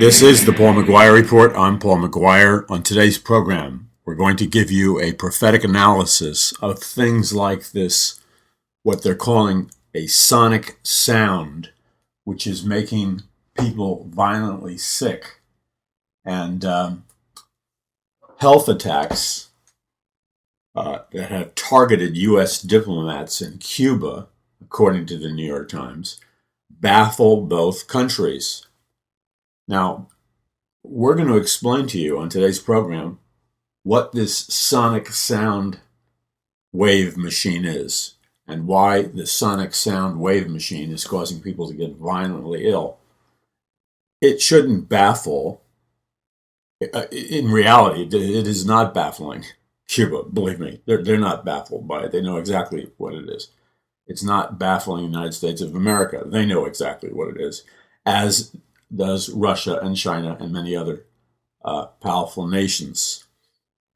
This is the Paul McGuire Report. I'm Paul McGuire. On today's program, we're going to give you a prophetic analysis of things like this, what they're calling a sonic sound, which is making people violently sick, and health attacks that have targeted U.S. diplomats in Cuba, according to the New York Times, baffle both countries. Now, we're going to explain to you on today's program what this sonic sound wave machine is and why the sonic sound wave machine is causing people to get violently ill. It shouldn't baffle. In reality, it is not baffling Cuba. Believe me, they're not baffled by it. They know exactly what it is. It's not baffling the United States of America. They know exactly what it is, as does Russia and China and many other powerful nations.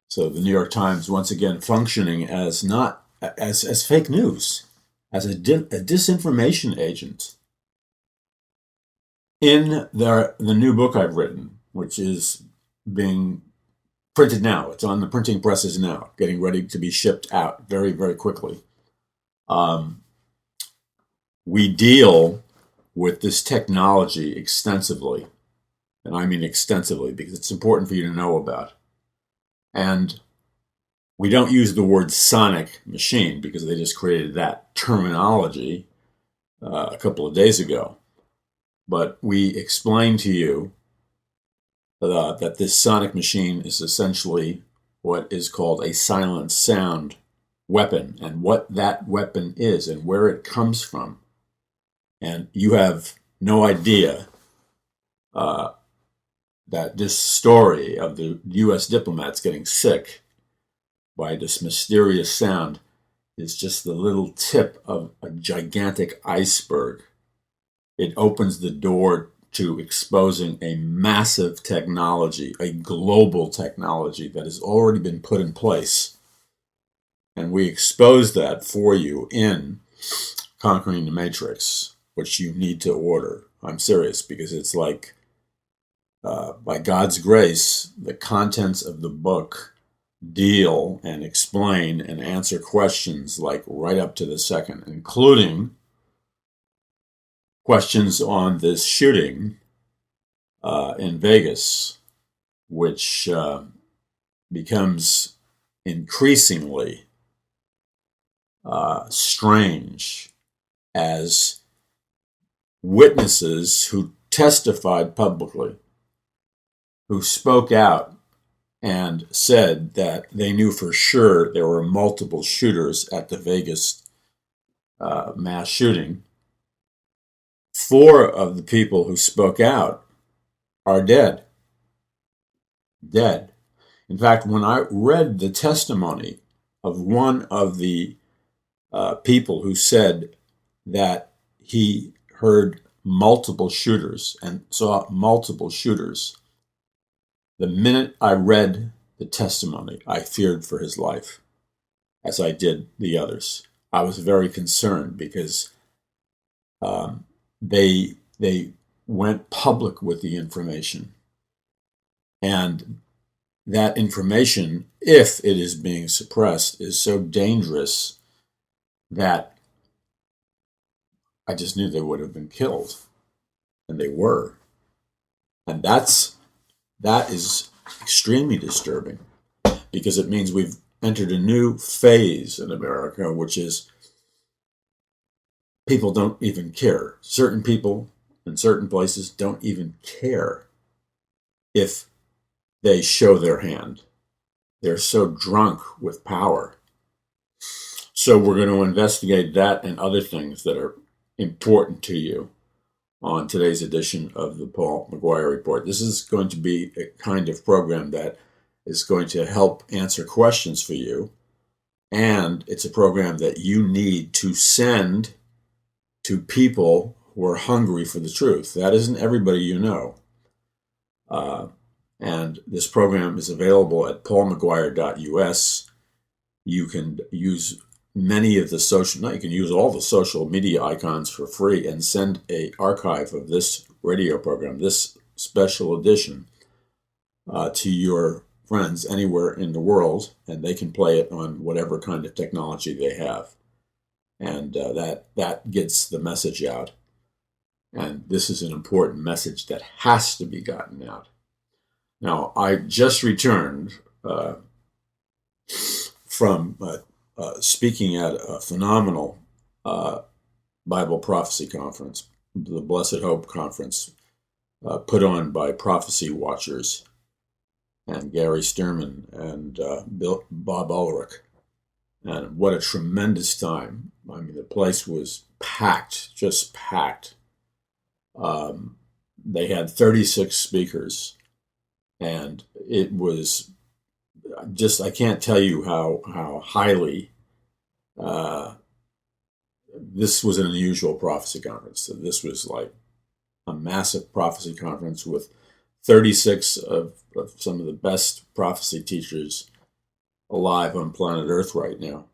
So the New York Times, once again, functioning as not as fake news, as a disinformation agent. In the new book I've written, which is being printed now, it's on the printing presses now, getting ready to be shipped out very, very quickly. We deal with this technology extensively, and I mean extensively because it's important for you to know about. And we don't use the word sonic machine because they just created that terminology a couple of days ago. But we explain to you that this sonic machine is essentially what is called a silent sound weapon, and what that weapon is and where it comes from. And you have no idea that this story of the U.S. diplomats getting sick by this mysterious sound is just the little tip of a gigantic iceberg. It opens the door to exposing a massive technology, a global technology that has already been put in place. And we expose that for you in Conquering the Matrix, which you need to order. I'm serious, because it's like, by God's grace, the contents of the book deal and explain and answer questions like right up to the second, including questions on this shooting in Vegas, which becomes increasingly strange as witnesses who testified publicly, who spoke out and said that they knew for sure there were multiple shooters at the Vegas mass shooting. 4 of the people who spoke out are dead. Dead. In fact, when I read the testimony of one of the people who said that he heard multiple shooters and saw multiple shooters, the minute I read the testimony, I feared for his life, as I did the others. I was very concerned because they went public with the information. And that information, if it is being suppressed, is so dangerous that I just knew they would have been killed. And they were. And that is extremely disturbing, because it means we've entered a new phase in America, which is people don't even care. Certain people in certain places don't even care if they show their hand. They're so drunk with power. So we're going to investigate that and other things that are important to you on today's edition of the Paul McGuire Report. This is going to be a kind of program that is going to help answer questions for you. And it's a program that you need to send to people who are hungry for the truth. That isn't everybody you know. And this program is available at paulmcguire.us. You can use many of the you can use all the social media icons for free and send an archive of this radio program, this special edition to your friends anywhere in the world, and they can play it on whatever kind of technology they have. And that gets the message out. And this is an important message that has to be gotten out. Now, I just returned from speaking at a phenomenal Bible prophecy conference, the Blessed Hope Conference, put on by Prophecy Watchers and Gary Stearman and Bob Ulrich. And what a tremendous time. I mean, the place was packed, just packed. They had 36 speakers, and it was just, I can't tell you how highly, this was an unusual prophecy conference. So this was like a massive prophecy conference with 36 of some of the best prophecy teachers alive on planet Earth right now.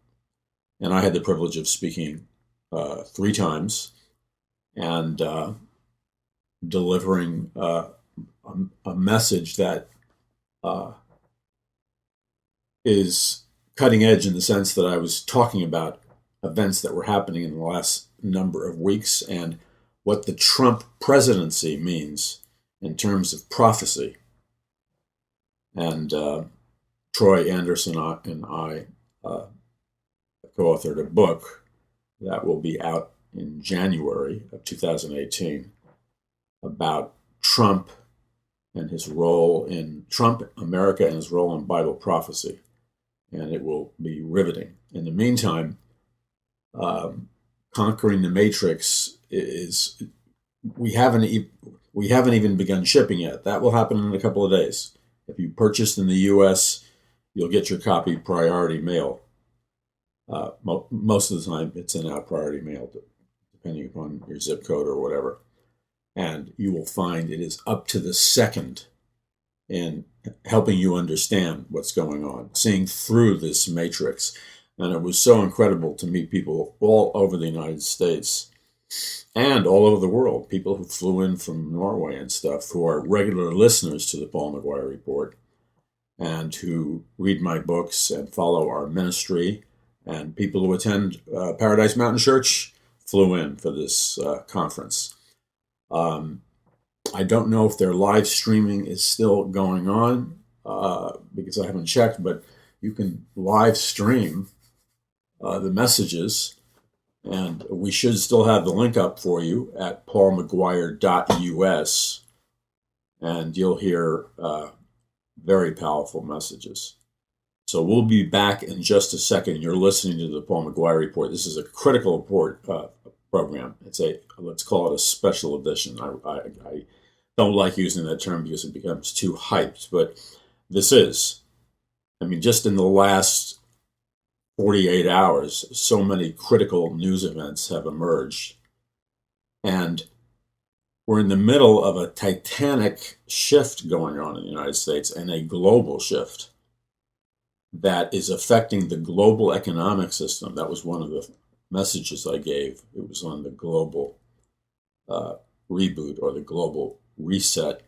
And I had the privilege of speaking 3 times and delivering a message that is cutting edge in the sense that I was talking about events that were happening in the last number of weeks and what the Trump presidency means in terms of prophecy. And Troy Anderson and I co-authored a book that will be out in January of 2018 about Trump and his role in Trump, America, and his role in Bible prophecy. And it will be riveting. In the meantime, Conquering the Matrix is, we haven't even begun shipping yet. That will happen in a couple of days. If you purchased in the U.S., you'll get your copy priority mail. Most of the time, it's in our priority mail, depending upon your zip code or whatever. And you will find it is up to the second in helping you understand what's going on, seeing through this matrix. And it was so incredible to meet people all over the United States and all over the world, people who flew in from Norway and stuff, who are regular listeners to the Paul McGuire Report and who read my books and follow our ministry, and people who attend Paradise Mountain Church flew in for this conference. I don't know if their live streaming is still going on because I haven't checked, but you can live stream the messages, and we should still have the link up for you at paulmcguire.us, and you'll hear very powerful messages. So we'll be back in just a second. You're listening to the Paul McGuire Report. This is a critical report program. It's let's call it a special edition. I don't like using that term because it becomes too hyped, but this is. I mean, just in the last 48 hours, so many critical news events have emerged. And we're in the middle of a titanic shift going on in the United States, and a global shift that is affecting the global economic system. That was one of the messages I gave. It was on the global reboot or the global reset.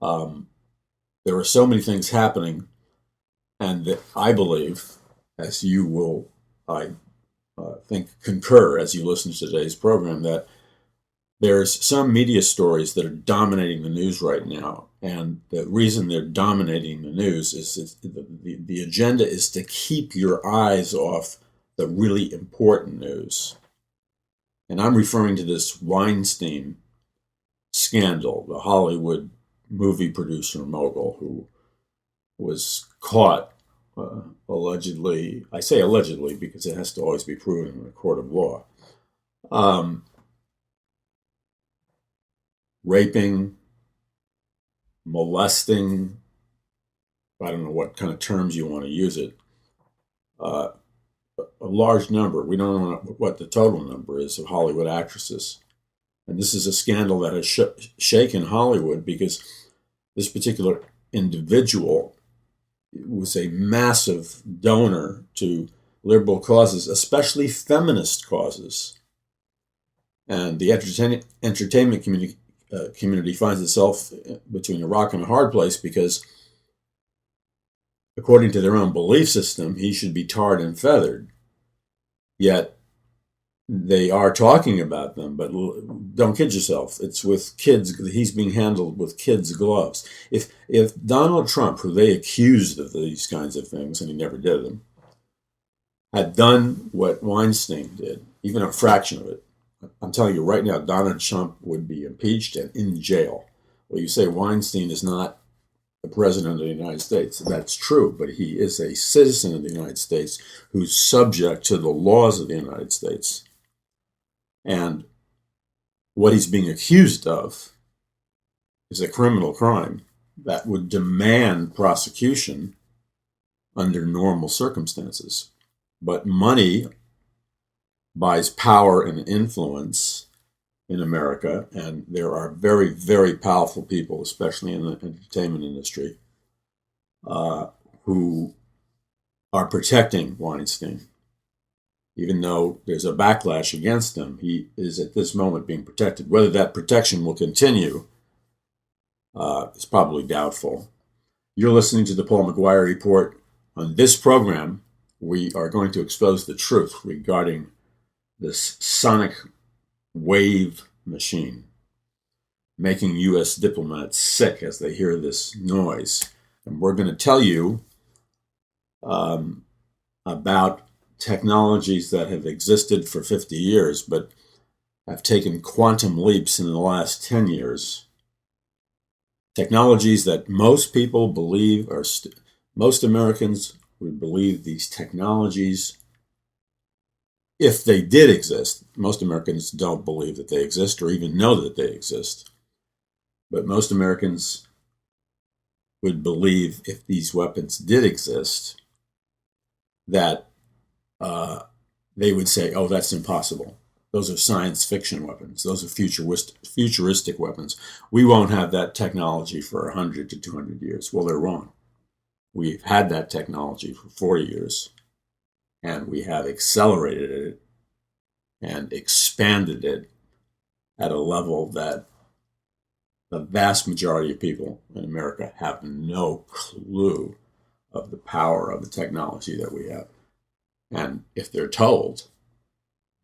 There are so many things happening, and that I believe, as you will, I think, concur as you listen to today's program, that there's some media stories that are dominating the news right now. And the reason they're dominating the news is the agenda is to keep your eyes off the really important news. And I'm referring to this Weinstein scandal, the Hollywood movie producer mogul who was caught allegedly, I say allegedly because it has to always be proven in a court of law, raping, molesting, I don't know what kind of terms you want to use it, a large number, we don't know what the total number is, of Hollywood actresses. And this is a scandal that has shaken Hollywood because this particular individual was a massive donor to liberal causes, especially feminist causes. And the entertainment community finds itself between a rock and a hard place because, according to their own belief system, he should be tarred and feathered. Yet they are talking about them, but don't kid yourself. It's with kids. He's being handled with kids' gloves. If Donald Trump, who they accused of these kinds of things, and he never did them, had done what Weinstein did, even a fraction of it, I'm telling you right now, Donald Trump would be impeached and in jail. Well, you say Weinstein is not the president of the United States. That's true, but he is a citizen of the United States who's subject to the laws of the United States. And what he's being accused of is a criminal crime that would demand prosecution under normal circumstances. But money buys power and influence in America, and there are very, very powerful people, especially in the entertainment industry, who are protecting Weinstein. Even though there's a backlash against him, he is at this moment being protected. Whether that protection will continue is probably doubtful. You're listening to the Paul McGuire Report. On this program, we are going to expose the truth regarding this sonic wave machine, making U.S. diplomats sick as they hear this noise. And we're going to tell you about technologies that have existed for 50 years, but have taken quantum leaps in the last 10 years. Technologies that most people believe are, most Americans would believe these technologies, if they did exist. Most Americans don't believe that they exist or even know that they exist. But most Americans would believe if these weapons did exist, that they would say, oh, that's impossible. Those are science fiction weapons. Those are futuristic weapons. We won't have that technology for 100 to 200 years. Well, they're wrong. We've had that technology for 40 years, and we have accelerated it and expanded it at a level that the vast majority of people in America have no clue of the power of the technology that we have. And if they're told,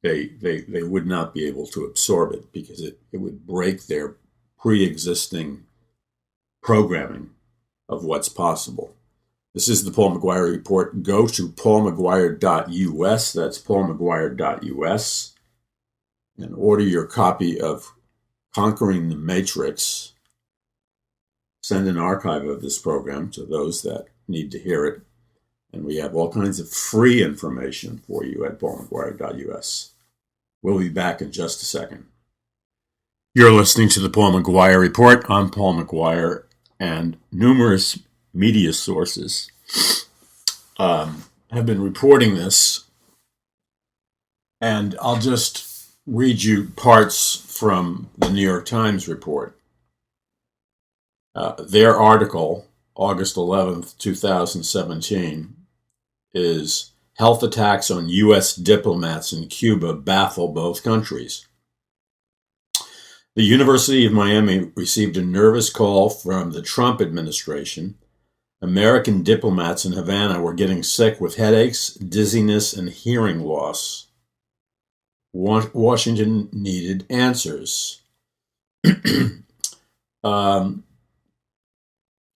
they would not be able to absorb it because it would break their pre-existing programming of what's possible. This is the Paul McGuire Report. Go to paulmcguire.us, that's paulmcguire.us, and order your copy of Conquering the Matrix. Send an archive of this program to those that need to hear it. And we have all kinds of free information for you at paulmcguire.us. We'll be back in just a second. You're listening to the Paul McGuire Report. I'm Paul McGuire, and numerous media sources have been reporting this. And I'll just read you parts from the New York Times report. Their article, August 11th, 2017, is Health Attacks on U.S. Diplomats in Cuba Baffle Both Countries. The University of Miami received a nervous call from the Trump administration. American diplomats in Havana were getting sick with headaches, dizziness, and hearing loss. Washington needed answers.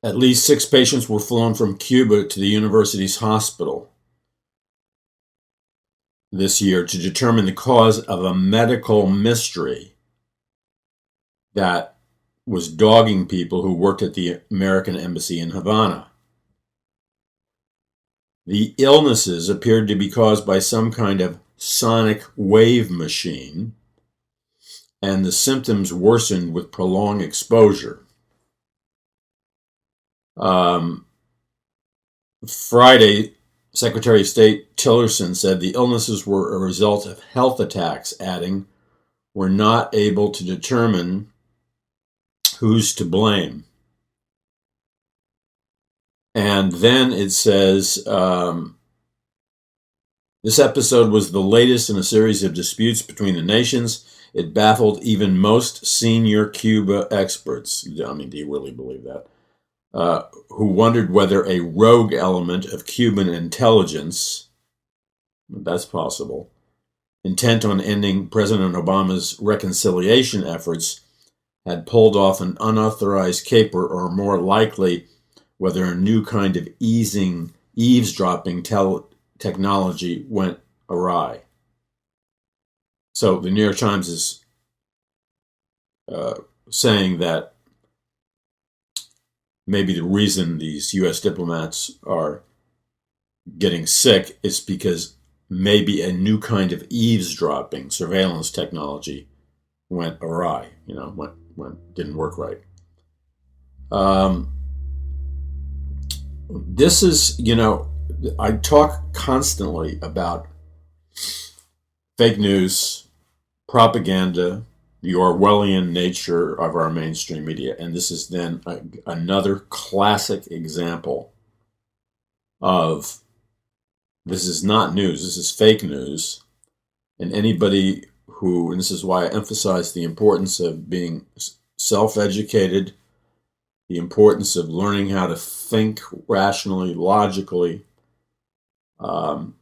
At least 6 patients were flown from Cuba to the university's hospital this year to determine the cause of a medical mystery that was dogging people who worked at the American embassy in Havana. The illnesses appeared to be caused by some kind of sonic wave machine, and the symptoms worsened with prolonged exposure. Friday, Secretary of State Tillerson said the illnesses were a result of health attacks, adding, "We're not able to determine who's to blame." And then it says, this episode was the latest in a series of disputes between the nations It baffled even most senior Cuba experts. I mean, do you really believe that? Who wondered whether a rogue element of Cuban intelligence, that's possible, intent on ending President Obama's reconciliation efforts, had pulled off an unauthorized caper, or more likely, whether a new kind of eavesdropping technology went awry. So the New York Times is saying that maybe the reason these U.S. diplomats are getting sick is because maybe a new kind of eavesdropping surveillance technology went awry, didn't work right. This is, I talk constantly about fake news, propaganda, the Orwellian nature of our mainstream media. And this is then another classic example of, this is not news, this is fake news. And anybody who, and this is why I emphasize the importance of being self-educated, the importance of learning how to think rationally, logically, and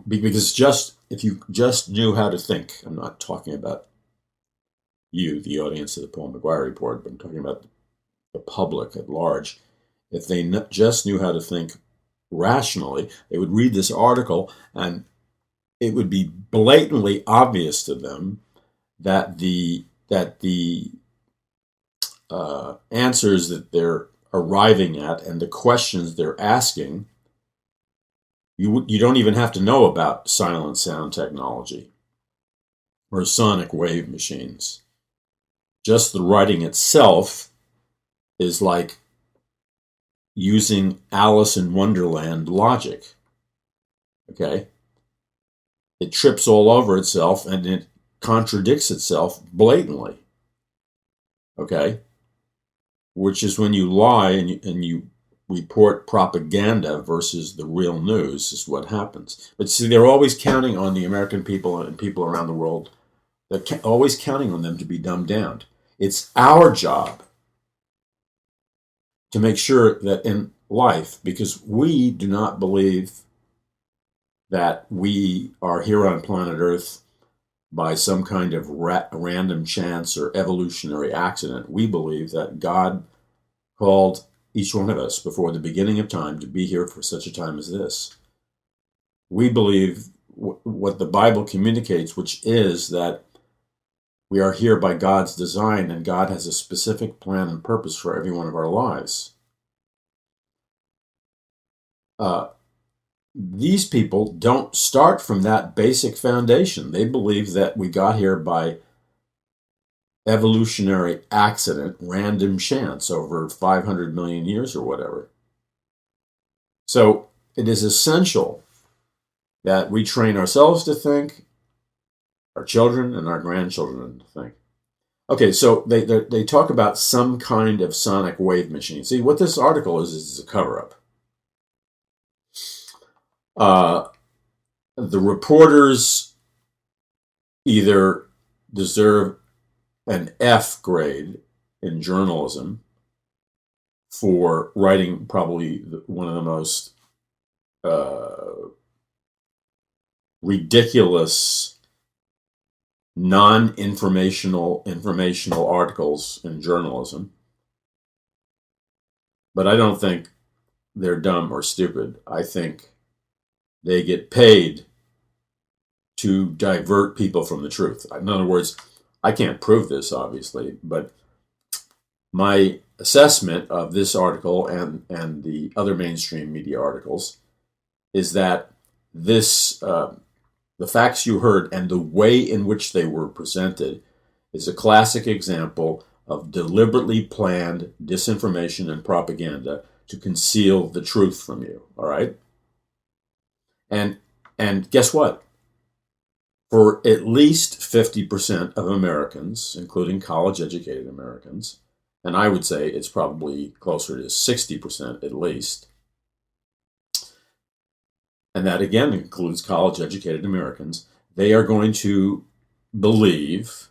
because if you just knew how to think, I'm not talking about you, the audience of the Paul McGuire Report, but I'm talking about the public at large. If they just knew how to think rationally, they would read this article and it would be blatantly obvious to them that the answers that they're arriving at and the questions they're asking, you don't even have to know about silent sound technology or sonic wave machines. Just the writing itself is like using Alice in Wonderland logic. Okay? It trips all over itself and it contradicts itself blatantly. Okay? Which is when you lie and you report propaganda versus the real news is what happens. But see, they're always counting on the American people and people around the world. They're always counting on them to be dumbed down. It's our job to make sure that in life, because we do not believe that we are here on planet Earth by some kind of random chance or evolutionary accident. We believe that God called each one of us before the beginning of time to be here for such a time as this. We believe what the Bible communicates, which is that we are here by God's design, and God has a specific plan and purpose for every one of our lives. These people don't start from that basic foundation. They believe that we got here by evolutionary accident, random chance over 500 million years or whatever. So it is essential that we train ourselves to think, our children and our grandchildren to think. Okay, so they talk about some kind of sonic wave machine. See, what this article is a cover-up. The reporters either deserve an F grade in journalism for writing probably one of the most ridiculous non-informational articles in journalism. But I don't think they're dumb or stupid. I think they get paid to divert people from the truth. In other words, I can't prove this, obviously, but my assessment of this article and the other mainstream media articles is that this, the facts you heard and the way in which they were presented is a classic example of deliberately planned disinformation and propaganda to conceal the truth from you, all right? And guess what? For at least 50% of Americans, including college-educated Americans, and I would say it's probably closer to 60% at least, and that again includes college-educated Americans, they are going to believe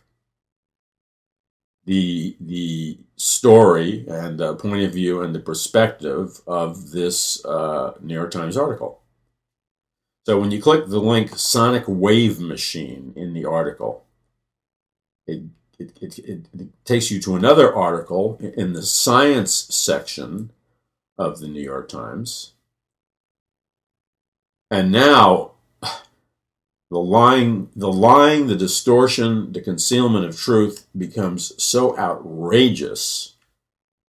the story and point of view and the perspective of this New York Times article. So when you click the link "sonic wave machine" in the article, it takes you to another article in the science section of the New York Times. And now the lying, the distortion, the concealment of truth becomes so outrageous.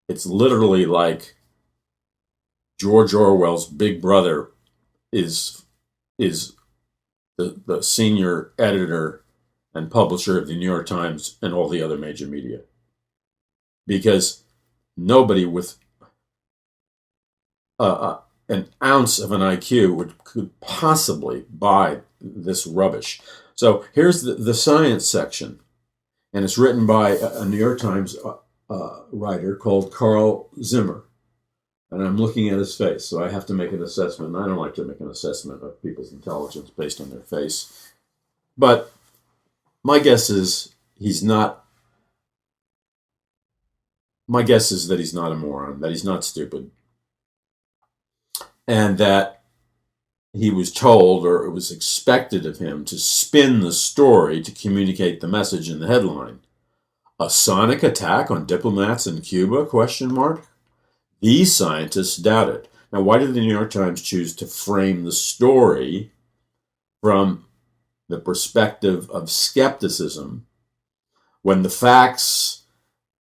It's literally like George Orwell's Big Brother is the senior editor and publisher of the New York Times and all the other major media. Because nobody with an ounce of an IQ could possibly buy this rubbish. So here's the science section, and it's written by a New York Times writer called Carl Zimmer. And I'm looking at his face, so I have to make an assessment. I don't like to make an assessment of people's intelligence based on their face. But my guess is my guess is that he's not a moron, that he's not stupid, and that he was told, or it was expected of him, to spin the story to communicate the message in the headline. A sonic attack on diplomats in Cuba, ? These scientists doubt it. Now, why did the New York Times choose to frame the story from the perspective of skepticism when the facts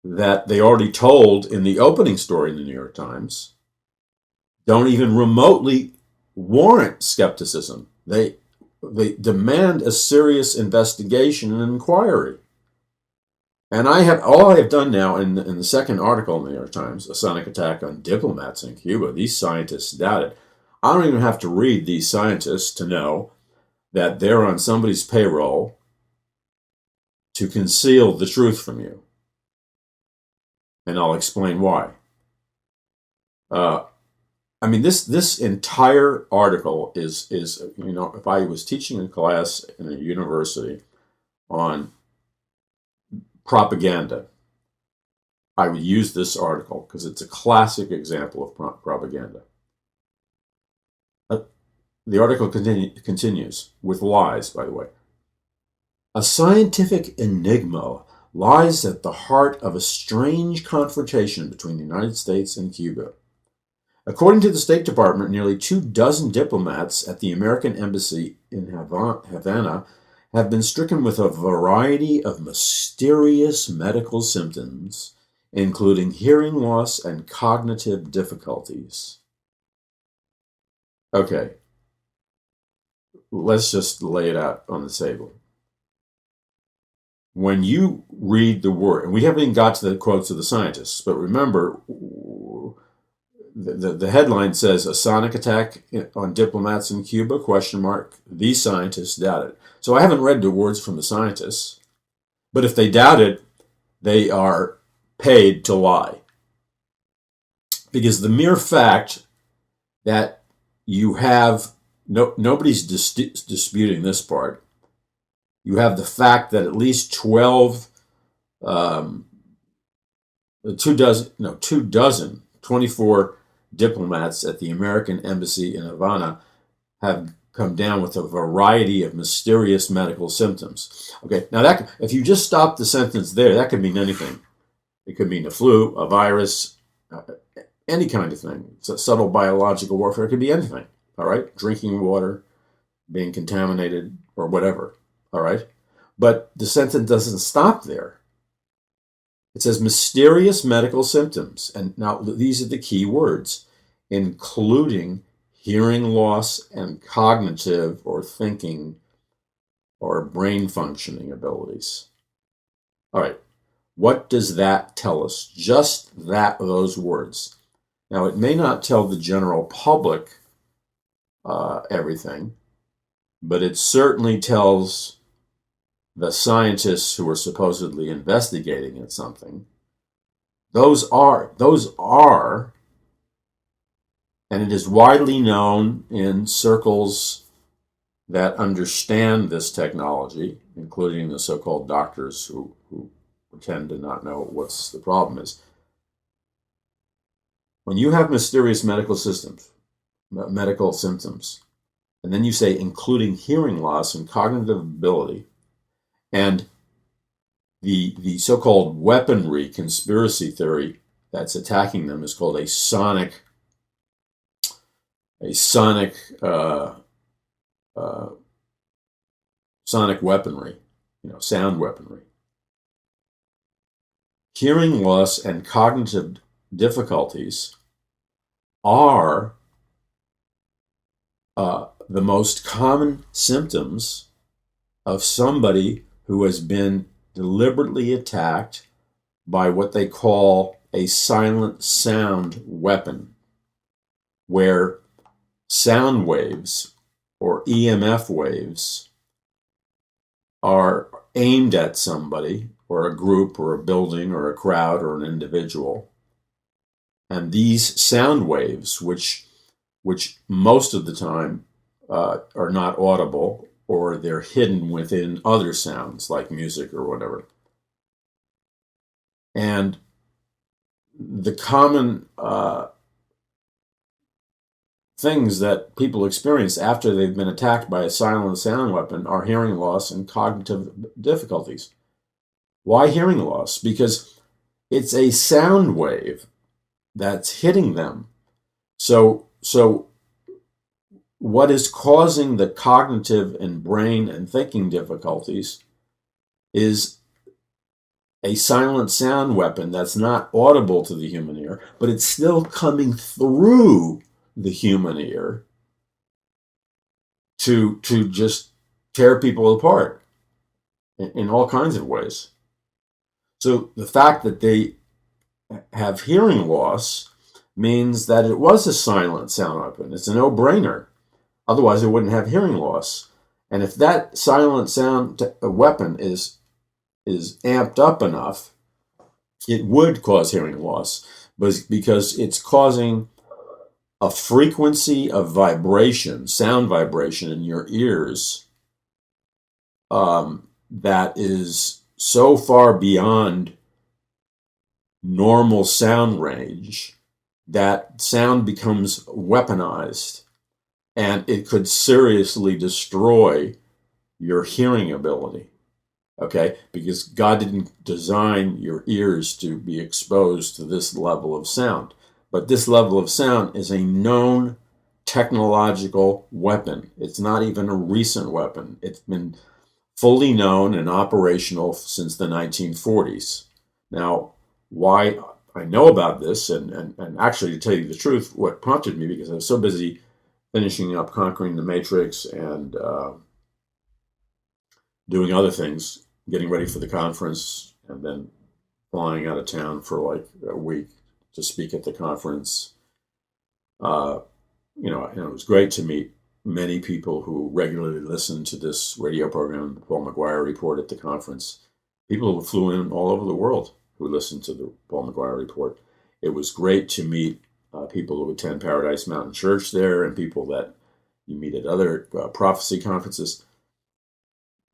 that they already told in the opening story in the New York Times don't even remotely warrant skepticism? They demand a serious investigation and inquiry. And all I have done now in the second article in the New York Times, a sonic attack on diplomats in Cuba, these scientists doubt it. I don't even have to read these scientists to know that they're on somebody's payroll to conceal the truth from you. And I'll explain why. This entire article is if I was teaching a class in a university on propaganda, I would use this article because it's a classic example of propaganda. The article continues with lies, by the way. A scientific enigma lies at the heart of a strange confrontation between the United States and Cuba. According to the State Department, nearly 24 diplomats at the American Embassy in Havana have been stricken with a variety of mysterious medical symptoms, including hearing loss and cognitive difficulties. Okay, let's just lay it out on the table. When you read the word, and we haven't even got to the quotes of the scientists, but remember, the headline says, a sonic attack on diplomats in Cuba, ? These scientists doubt it. So I haven't read the words from the scientists, but if they doubt it, they are paid to lie. Because the mere fact that you have, nobody's disputing this part, you have the fact that at least 24 diplomats at the American Embassy in Havana have come down with a variety of mysterious medical symptoms. Okay, now that if you just stop the sentence there, that could mean anything. It could mean a flu, a virus, any kind of thing. It's a subtle biological warfare. It could be anything. All right, drinking water, being contaminated, or whatever. All right, but the sentence doesn't stop there. It says mysterious medical symptoms, and now these are the key words, including hearing loss and cognitive or thinking or brain functioning abilities. All right, what does that tell us? Just those words. Now, it may not tell the general public everything, but it certainly tells the scientists who are supposedly investigating it something. Those are, and it is widely known in circles that understand this technology, including the so-called doctors who pretend to not know what's the problem is. When you have mysterious medical symptoms, and then you say including hearing loss and cognitive ability, and the so-called weaponry conspiracy theory that's attacking them is called a sonic weaponry, sound weaponry. Hearing loss and cognitive difficulties are the most common symptoms of somebody who has been deliberately attacked by what they call a silent sound weapon, where sound waves or EMF waves are aimed at somebody or a group or a building or a crowd or an individual. And these sound waves, which most of the time are not audible, or they're hidden within other sounds like music or whatever. And the common things that people experience after they've been attacked by a silent sound weapon are hearing loss and cognitive difficulties. Why hearing loss? Because it's a sound wave that's hitting them. So what is causing the cognitive and brain and thinking difficulties is a silent sound weapon that's not audible to the human ear, but it's still coming through the human ear to just tear people apart in all kinds of ways. So the fact that they have hearing loss means that it was a silent sound weapon. It's a no-brainer. Otherwise, it wouldn't have hearing loss. And if that silent sound weapon is amped up enough, it would cause hearing loss, because it's causing a frequency of vibration, sound vibration in your ears that is so far beyond normal sound range that sound becomes weaponized, and it could seriously destroy your hearing ability. Okay, because God didn't design your ears to be exposed to this level of sound. But this level of sound is a known technological weapon. It's not even a recent weapon. It's been fully known and operational since the 1940s. Now, why I know about this, and actually, to tell you the truth, what prompted me, because I was so busy finishing up Conquering the Matrix and doing other things, getting ready for the conference, and then flying out of town for like a week to speak at the conference. And it was great to meet many people who regularly listen to this radio program, the Paul McGuire Report, at the conference. People who flew in all over the world who listened to the Paul McGuire Report. It was great to meet people who attend Paradise Mountain Church there, and people that you meet at other prophecy conferences.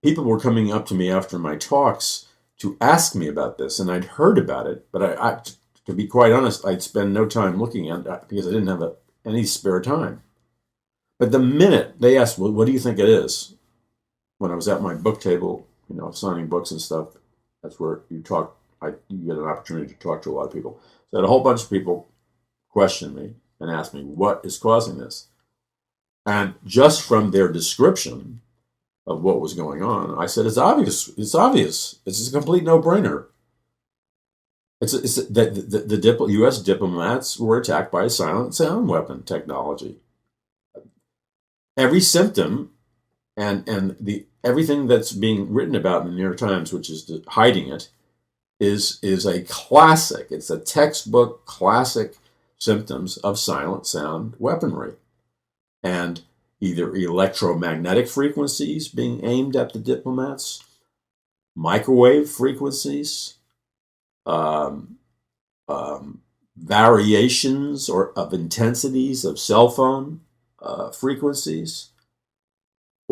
People were coming up to me after my talks to ask me about this, and I'd heard about it, but I to be quite honest, I'd spend no time looking at it because I didn't have any spare time. But the minute they asked, well, what do you think it is? When I was at my book table, signing books and stuff, that's where you get an opportunity to talk to a lot of people. So I had a whole bunch of people question me and ask me, what is causing this? And just from their description of what was going on, I said, it's obvious. It's obvious. It's a complete no-brainer. The U.S. diplomats were attacked by a silent sound weapon technology. Every symptom and everything that's being written about in the New York Times, which is hiding it, is a classic. It's a textbook classic symptoms of silent sound weaponry, and either electromagnetic frequencies being aimed at the diplomats, microwave frequencies, variations of intensities of cell phone frequencies,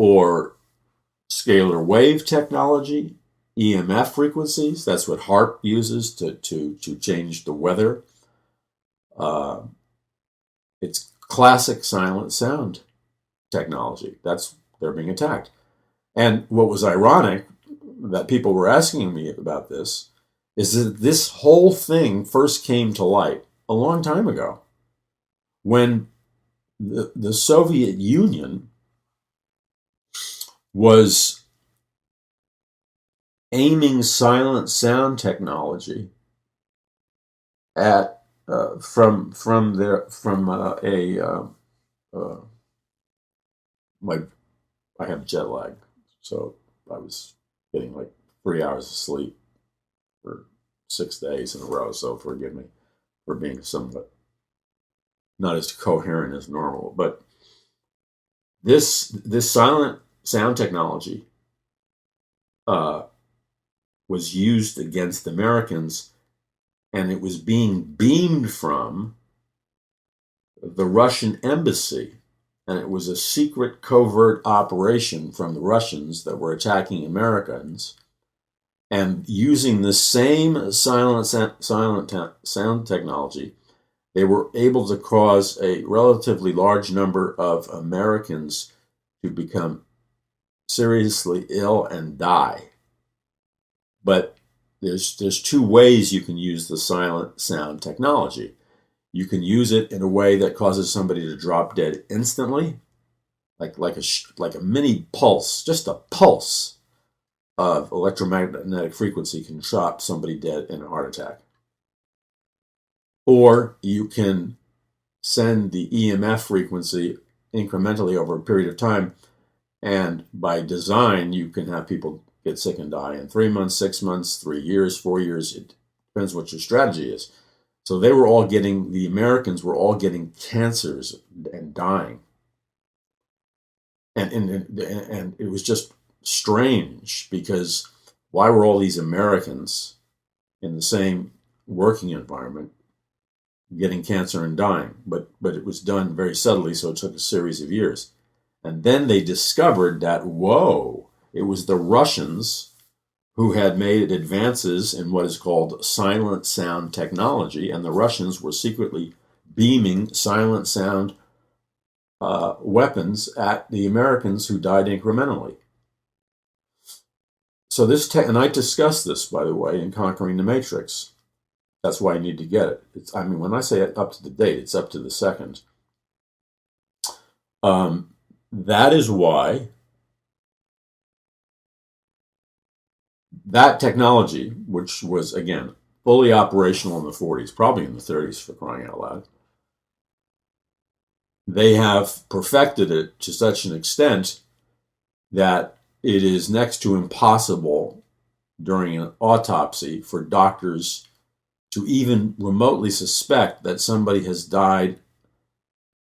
or scalar wave technology, EMF frequencies. That's what HAARP uses to change the weather. It's classic silent sound technology. They're being attacked. And what was ironic that people were asking me about this is that this whole thing first came to light a long time ago when the Soviet Union was aiming silent sound technology at I have jet lag, so I was getting like 3 hours of sleep for 6 days in a row. So forgive me for being somewhat not as coherent as normal. But this silent sound technology was used against Americans, and it was being beamed from the Russian embassy. And it was a secret covert operation from the Russians that were attacking Americans. And using the same silent sound technology, they were able to cause a relatively large number of Americans to become seriously ill and die. But there's two ways you can use the silent sound technology. You can use it in a way that causes somebody to drop dead instantly, like a mini pulse, just a pulse of electromagnetic frequency can drop somebody dead in a heart attack. Or you can send the EMF frequency incrementally over a period of time, and by design, you can have people get sick and die in 3 months, 6 months, 3 years, 4 years. It depends what your strategy is. So the Americans were all getting cancers and dying. And it was just strange, because why were all these Americans in the same working environment getting cancer and dying? But it was done very subtly, so it took a series of years. And then they discovered that, whoa, it was the Russians who had made advances in what is called silent sound technology, and the Russians were secretly beaming silent sound weapons at the Americans who died incrementally. So and I discussed this, by the way, in Conquering the Matrix. That's why I need to get it. When I say up to the date, it's up to the second. That is why that technology, which was, again, fully operational in the 40s, probably in the 30s for crying out loud, they have perfected it to such an extent that it is next to impossible during an autopsy for doctors to even remotely suspect that somebody has died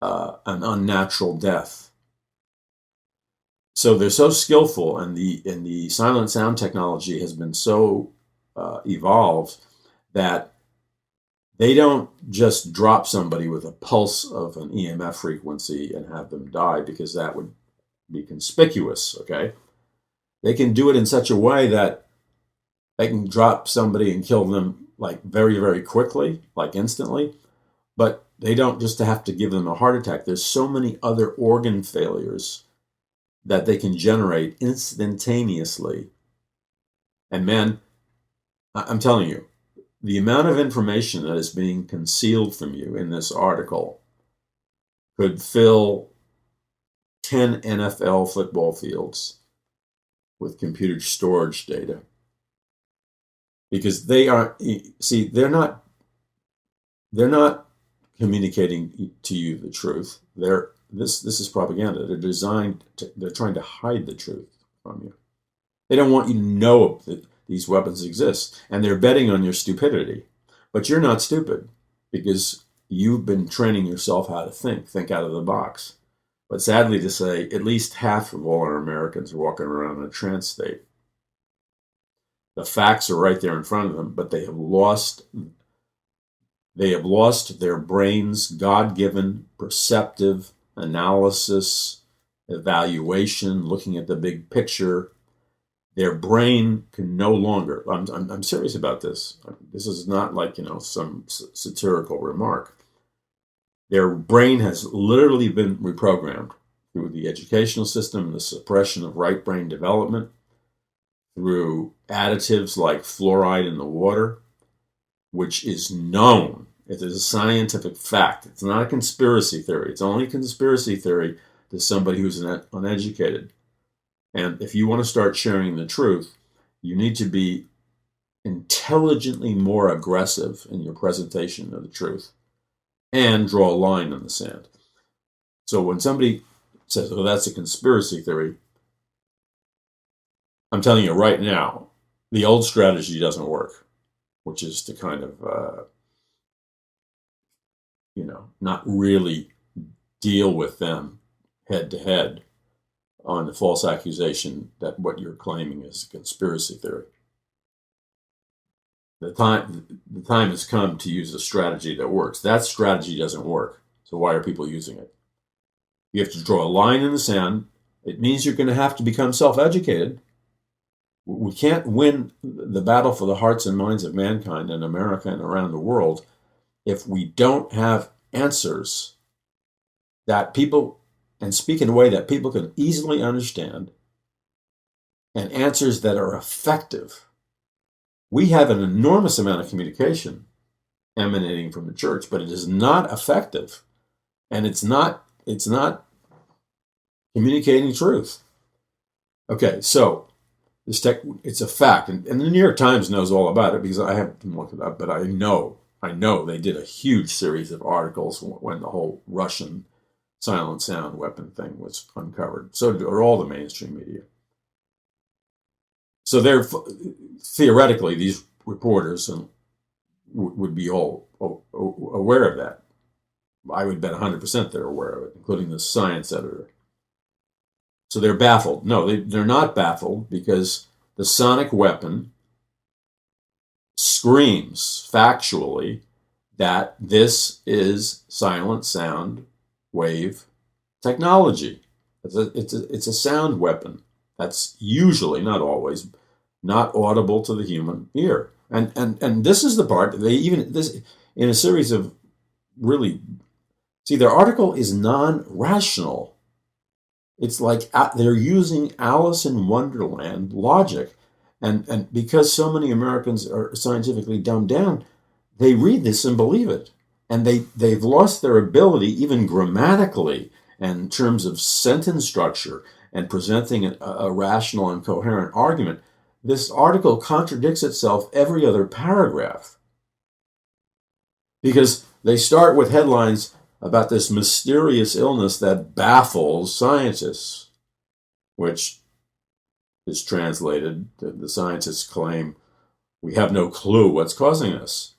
an unnatural death. So they're so skillful, and the silent sound technology has been so evolved that they don't just drop somebody with a pulse of an EMF frequency and have them die, because that would be conspicuous, okay? They can do it in such a way that they can drop somebody and kill them like very, very quickly, like instantly, but they don't just have to give them a heart attack. There's so many other organ failures that they can generate instantaneously. And man, I'm telling you, the amount of information that is being concealed from you in this article could fill 10 NFL football fields with computer storage data. Because they're not communicating to you the truth. This is propaganda. They're trying to hide the truth from you. They don't want you to know that these weapons exist, and they're betting on your stupidity. But you're not stupid, because you've been training yourself how to think out of the box. But sadly to say, at least half of all our Americans are walking around in a trance state. The facts are right there in front of them, but they have lost their brains' God-given perceptive analysis evaluation, looking at the big picture. Their brain can no longer, I'm serious about this. This is not like, some satirical remark. Their brain has literally been reprogrammed through the educational system, the suppression of right brain development, through additives like fluoride in the water, which is known. It is a scientific fact. It's not a conspiracy theory. It's only a conspiracy theory to somebody who's uneducated. And if you want to start sharing the truth, you need to be intelligently more aggressive in your presentation of the truth and draw a line in the sand. So when somebody says, oh, that's a conspiracy theory, I'm telling you right now, the old strategy doesn't work, which is to kind of, not really deal with them head to head on the false accusation that what you're claiming is a conspiracy theory. The time has come to use a strategy that works. That strategy doesn't work. So why are people using it? You have to draw a line in the sand. It means you're going to have to become self-educated. We can't win the battle for the hearts and minds of mankind in America and around the world if we don't have answers that people, and speak in a way that people can easily understand, and answers that are effective. We have an enormous amount of communication emanating from the church, but it is not effective, and it's not communicating truth. Okay, so it's a fact, and the New York Times knows all about it because I haven't looked it up, but I know they did a huge series of articles when the whole Russian silent sound weapon thing was uncovered. So are all the mainstream media. So they're theoretically, these reporters would be all aware of that. I would bet 100% they're aware of it, including the science editor. So they're baffled. No, they're not baffled because the sonic weapon screams factually that this is silent sound wave technology. It's a sound weapon that's usually, not always, not audible to the human ear. And this is the part they even this in a series of really their article is non-rational. It's like they're using Alice in Wonderland logic, and because so many Americans are scientifically dumbed down, they read this and believe it. And they've lost their ability, even grammatically, and in terms of sentence structure and presenting a rational and coherent argument. This article contradicts itself every other paragraph because they start with headlines about this mysterious illness that baffles scientists, which is translated, the scientists claim, we have no clue what's causing this.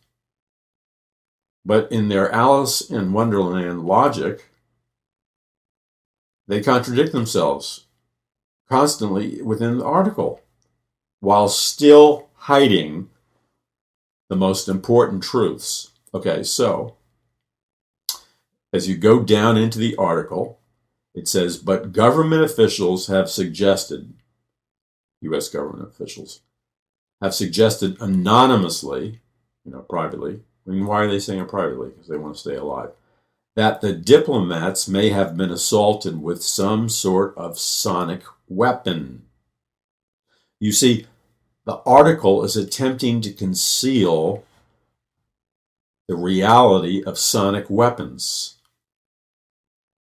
But in their Alice in Wonderland logic, they contradict themselves constantly within the article while still hiding the most important truths. Okay, so as you go down into the article, it says, but government officials have suggested, U.S. government officials, have suggested anonymously, privately. I mean, why are they saying it privately? Because they want to stay alive. That the diplomats may have been assaulted with some sort of sonic weapon. You see, the article is attempting to conceal the reality of sonic weapons.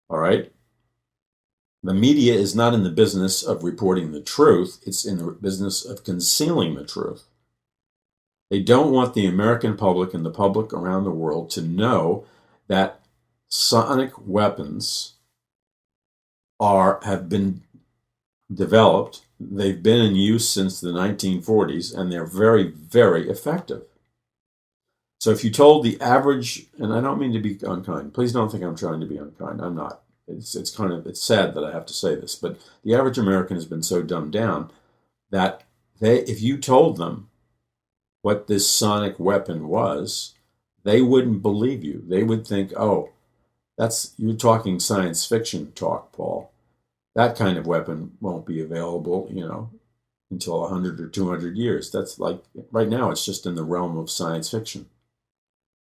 All right? The media is not in the business of reporting the truth. It's in the business of concealing the truth. They don't want the American public and the public around the world to know that sonic weapons have been developed. They've been in use since the 1940s, and they're very, very effective. So if you told the average, and I don't mean to be unkind, please don't think I'm trying to be unkind. I'm not. It's sad that I have to say this, but the average American has been so dumbed down that if you told them what this sonic weapon was, they wouldn't believe you. They would think, oh, you're talking science fiction talk, Paul. That kind of weapon won't be available, until 100 or 200 years. That's like, right now, it's just in the realm of science fiction.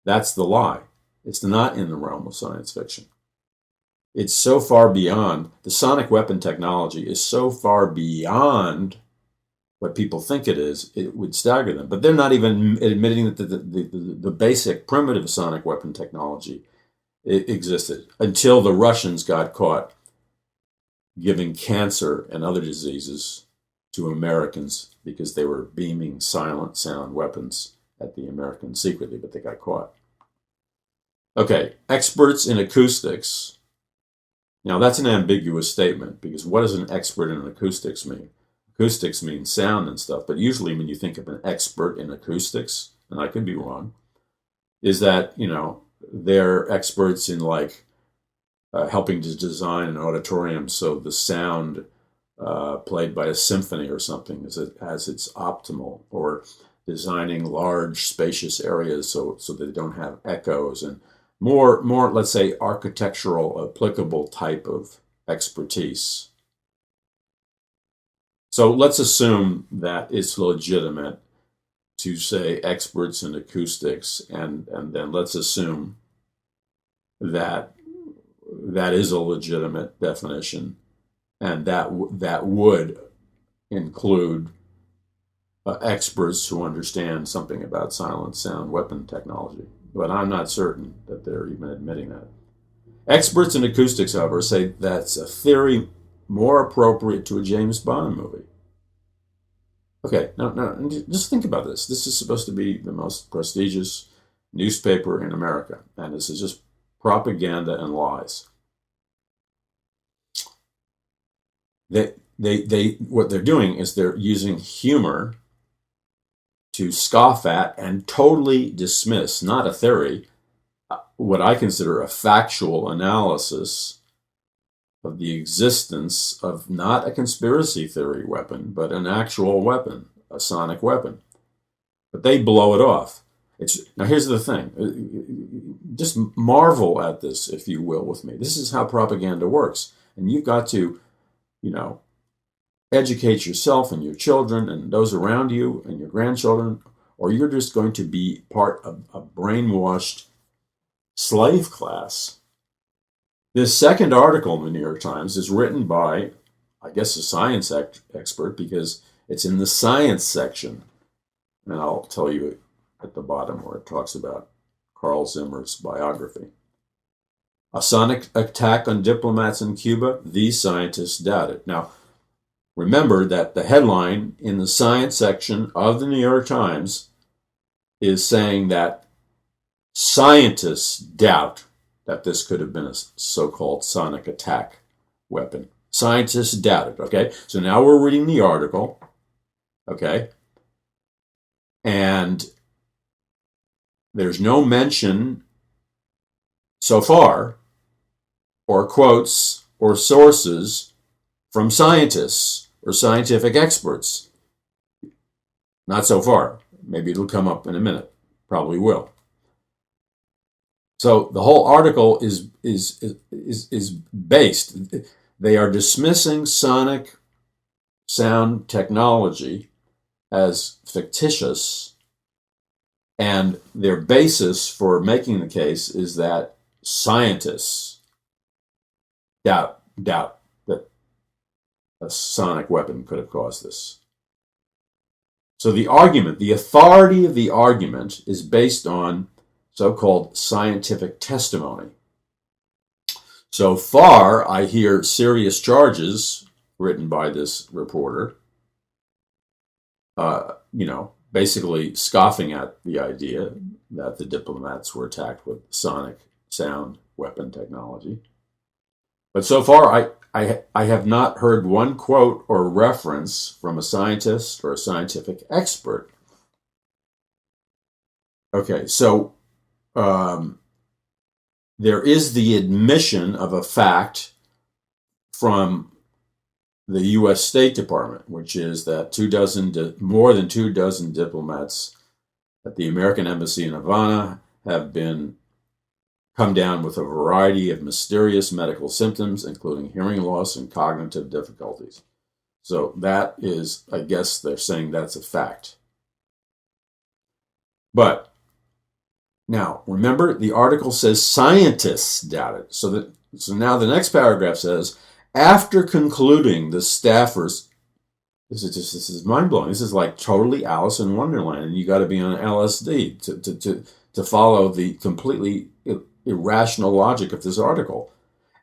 That's the lie. It's not in the realm of science fiction. It's so far beyond, the sonic weapon technology is so far beyond what people think it is, it would stagger them. But they're not even admitting that the basic primitive sonic weapon technology existed until the Russians got caught giving cancer and other diseases to Americans because they were beaming silent sound weapons at the Americans secretly, but they got caught. Okay, experts in acoustics. Now, that's an ambiguous statement, because what does an expert in acoustics mean? Acoustics means sound and stuff, but usually when you think of an expert in acoustics, and I could be wrong, is that, they're experts in helping to design an auditorium so the sound played by a symphony or something as it's optimal, or designing large spacious areas so they don't have echoes, and more, let's say, architectural applicable type of expertise. So let's assume that it's legitimate to say experts in acoustics, and then let's assume that is a legitimate definition, and that would include experts who understand something about silent sound weapon technology. But I'm not certain that they're even admitting that. Experts in acoustics, however, say that's a theory more appropriate to a James Bond movie. Okay, now just think about this. This is supposed to be the most prestigious newspaper in America, and this is just propaganda and lies. What they're doing is they're using humor to scoff at and totally dismiss, not a theory, what I consider a factual analysis of the existence of not a conspiracy theory weapon, but an actual weapon, a sonic weapon. But they blow it off. Now here's the thing. Just marvel at this, if you will, with me. This is how propaganda works. And you've got to, educate yourself and your children and those around you and your grandchildren, or you're just going to be part of a brainwashed slave class. This second article in the New York Times is written by, I guess, a science expert, because it's in the science section. And I'll tell you at the bottom where it talks about Carl Zimmer's biography. A sonic attack on diplomats in Cuba? These scientists doubt it. Now, remember that the headline in the science section of the New York Times is saying that scientists doubt that this could have been a so-called sonic attack weapon. Scientists doubt it, okay? So now we're reading the article, okay? And there's no mention so far, or quotes, or sources from scientists or scientific experts. Not so far. Maybe it'll come up in a minute. Probably will. So the whole article is based. They are dismissing sonic sound technology as fictitious, and their basis for making the case is that scientists doubt that a sonic weapon could have caused this. So the argument, the authority of the argument, is based on so-called scientific testimony. So far, I hear serious charges written by this reporter, basically scoffing at the idea that the diplomats were attacked with sonic sound weapon technology. But so far, I have not heard one quote or reference from a scientist or a scientific expert. Okay, so there is the admission of a fact from the U.S. State Department, which is that more than 24 diplomats at the American Embassy in Havana have been come down with a variety of mysterious medical symptoms, including hearing loss and cognitive difficulties. So that is, I guess they're saying that's a fact. But now, remember, the article says scientists doubted. So now the next paragraph says, after concluding the staffers, this is mind-blowing. This is like totally Alice in Wonderland, and you got to be on LSD to follow the completely irrational logic of this article.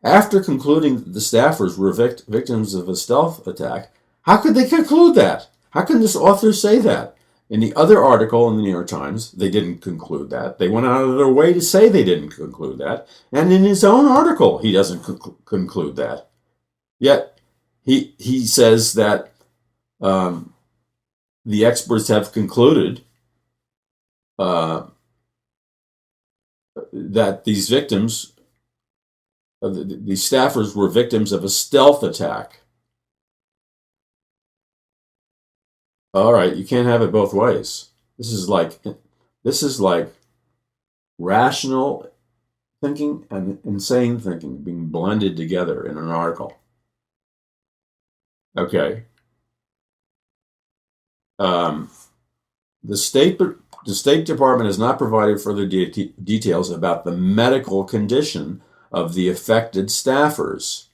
After concluding that the staffers were victims of a stealth attack, how could they conclude that? How can this author say that? In the other article in the New York Times, they didn't conclude that. They went out of their way to say they didn't conclude that. And in his own article, he doesn't conclude that. Yet, he says that the experts have concluded that these victims, the staffers were victims of a stealth attack. All right, you can't have it both ways. This is like rational thinking and insane thinking being blended together in an article. Okay. The State Department has not provided further details about the medical condition of the affected staffers.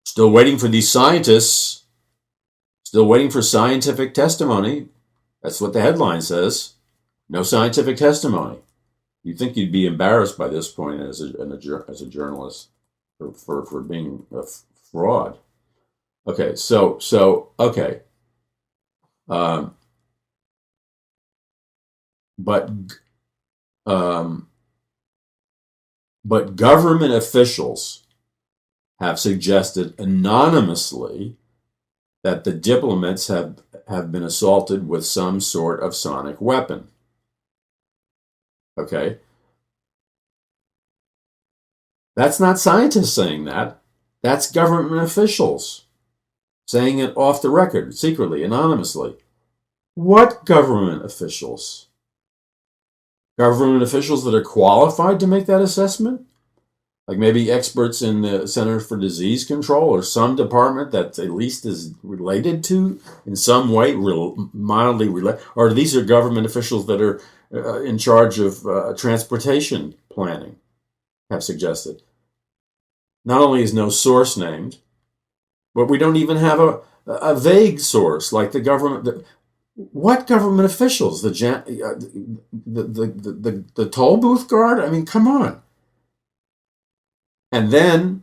Still waiting for these scientists. Still waiting for scientific testimony. That's what the headline says. No scientific testimony. You'd think you'd be embarrassed by this point as a journalist for being a fraud. Okay, okay. But government officials have suggested anonymously that the diplomats have been assaulted with some sort of sonic weapon. Okay? That's not scientists saying that. That's government officials saying it off the record, secretly, anonymously. What government officials? Government officials that are qualified to make that assessment? Like maybe experts in the Center for Disease Control or some department that at least is related to, in some way, mildly related. Or these are government officials that are in charge of transportation planning, have suggested. Not only is no source named, but we don't even have a vague source like the government. What government officials? The toll booth guard? I mean, come on. And then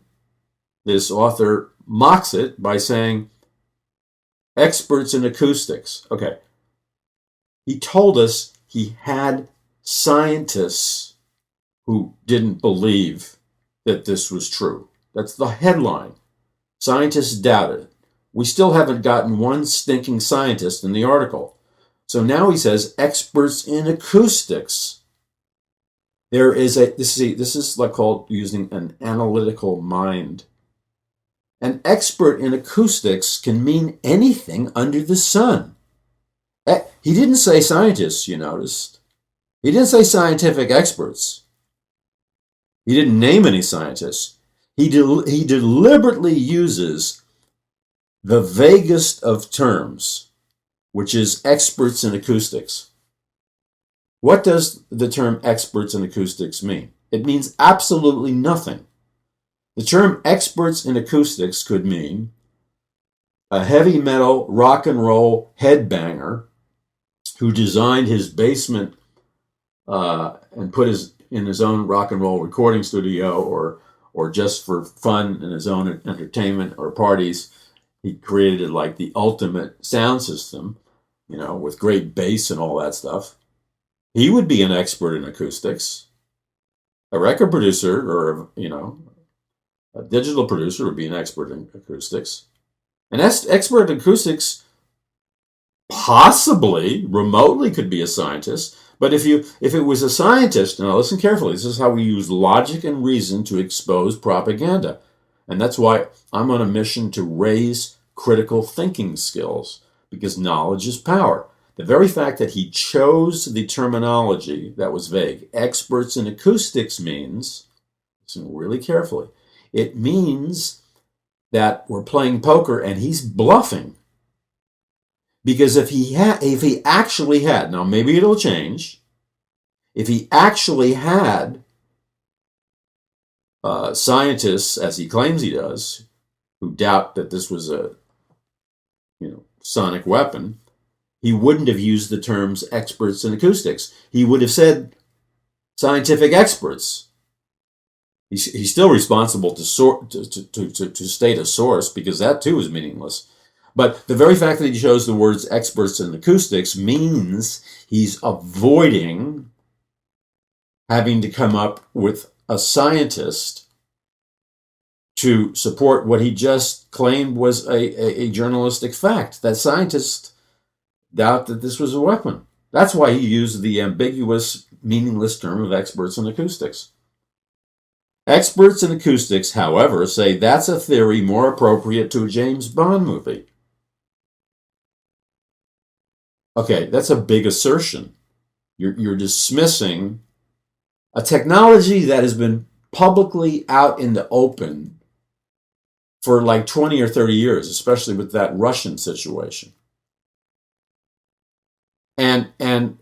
this author mocks it by saying, experts in acoustics. Okay. He told us he had scientists who didn't believe that this was true. That's the headline. Scientists doubted. We still haven't gotten one stinking scientist in the article. So now he says experts in acoustics. There is this is like called using an analytical mind. An expert in acoustics can mean anything under the sun. He didn't say scientists, you noticed. He didn't say scientific experts. He didn't name any scientists. He deliberately uses the vaguest of terms, which is experts in acoustics. What does the term experts in acoustics mean? It means absolutely nothing. The term experts in acoustics could mean a heavy metal rock and roll headbanger who designed his basement and put in his own rock and roll recording studio, or just for fun in his own entertainment or parties, he created like the ultimate sound system, with great bass and all that stuff. He would be an expert in acoustics. A record producer or, a digital producer would be an expert in acoustics. An expert in acoustics possibly, remotely could be a scientist. But if it was a scientist, now listen carefully, this is how we use logic and reason to expose propaganda. And that's why I'm on a mission to raise critical thinking skills, because knowledge is power. The very fact that he chose the terminology that was vague, experts in acoustics, means, listen really carefully, it means that we're playing poker and he's bluffing. Because if he actually had, now maybe it'll change, if he actually had scientists, as he claims he does, who doubt that this was a sonic weapon, he wouldn't have used the terms experts in acoustics. He would have said scientific experts. He's still responsible to state a source, because that too is meaningless. But the very fact that he chose the words experts in acoustics means he's avoiding having to come up with a scientist to support what he just claimed was a journalistic fact, that scientists doubt that this was a weapon. That's why he used the ambiguous, meaningless term of experts in acoustics. Experts in acoustics, however, say that's a theory more appropriate to a James Bond movie. Okay, that's a big assertion. You're dismissing a technology that has been publicly out in the open for like 20 or 30 years, especially with that Russian situation. And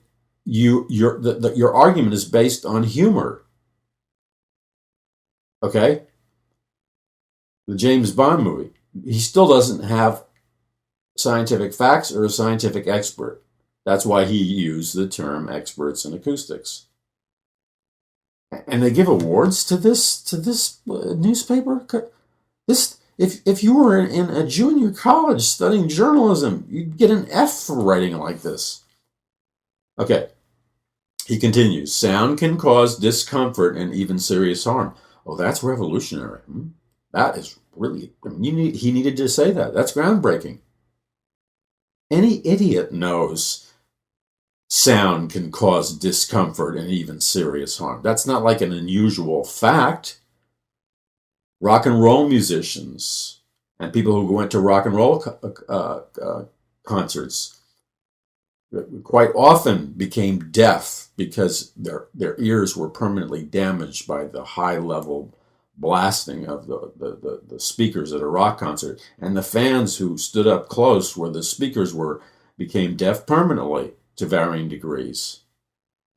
your argument is based on humor. Okay? The James Bond movie, he still doesn't have scientific facts or a scientific expert. That's why he used the term experts in acoustics. And they give awards to this newspaper. If you were in a junior college studying journalism, you'd get an F for writing like this. Okay, he continues. Sound can cause discomfort and even serious harm. Oh, that's revolutionary. That is really, he needed to say that. That's groundbreaking. Any idiot knows sound can cause discomfort and even serious harm. That's not like an unusual fact. Rock and roll musicians and people who went to rock and roll concerts quite often became deaf because their ears were permanently damaged by the high level blasting of the speakers at a rock concert. And the fans who stood up close where the speakers were became deaf permanently to varying degrees.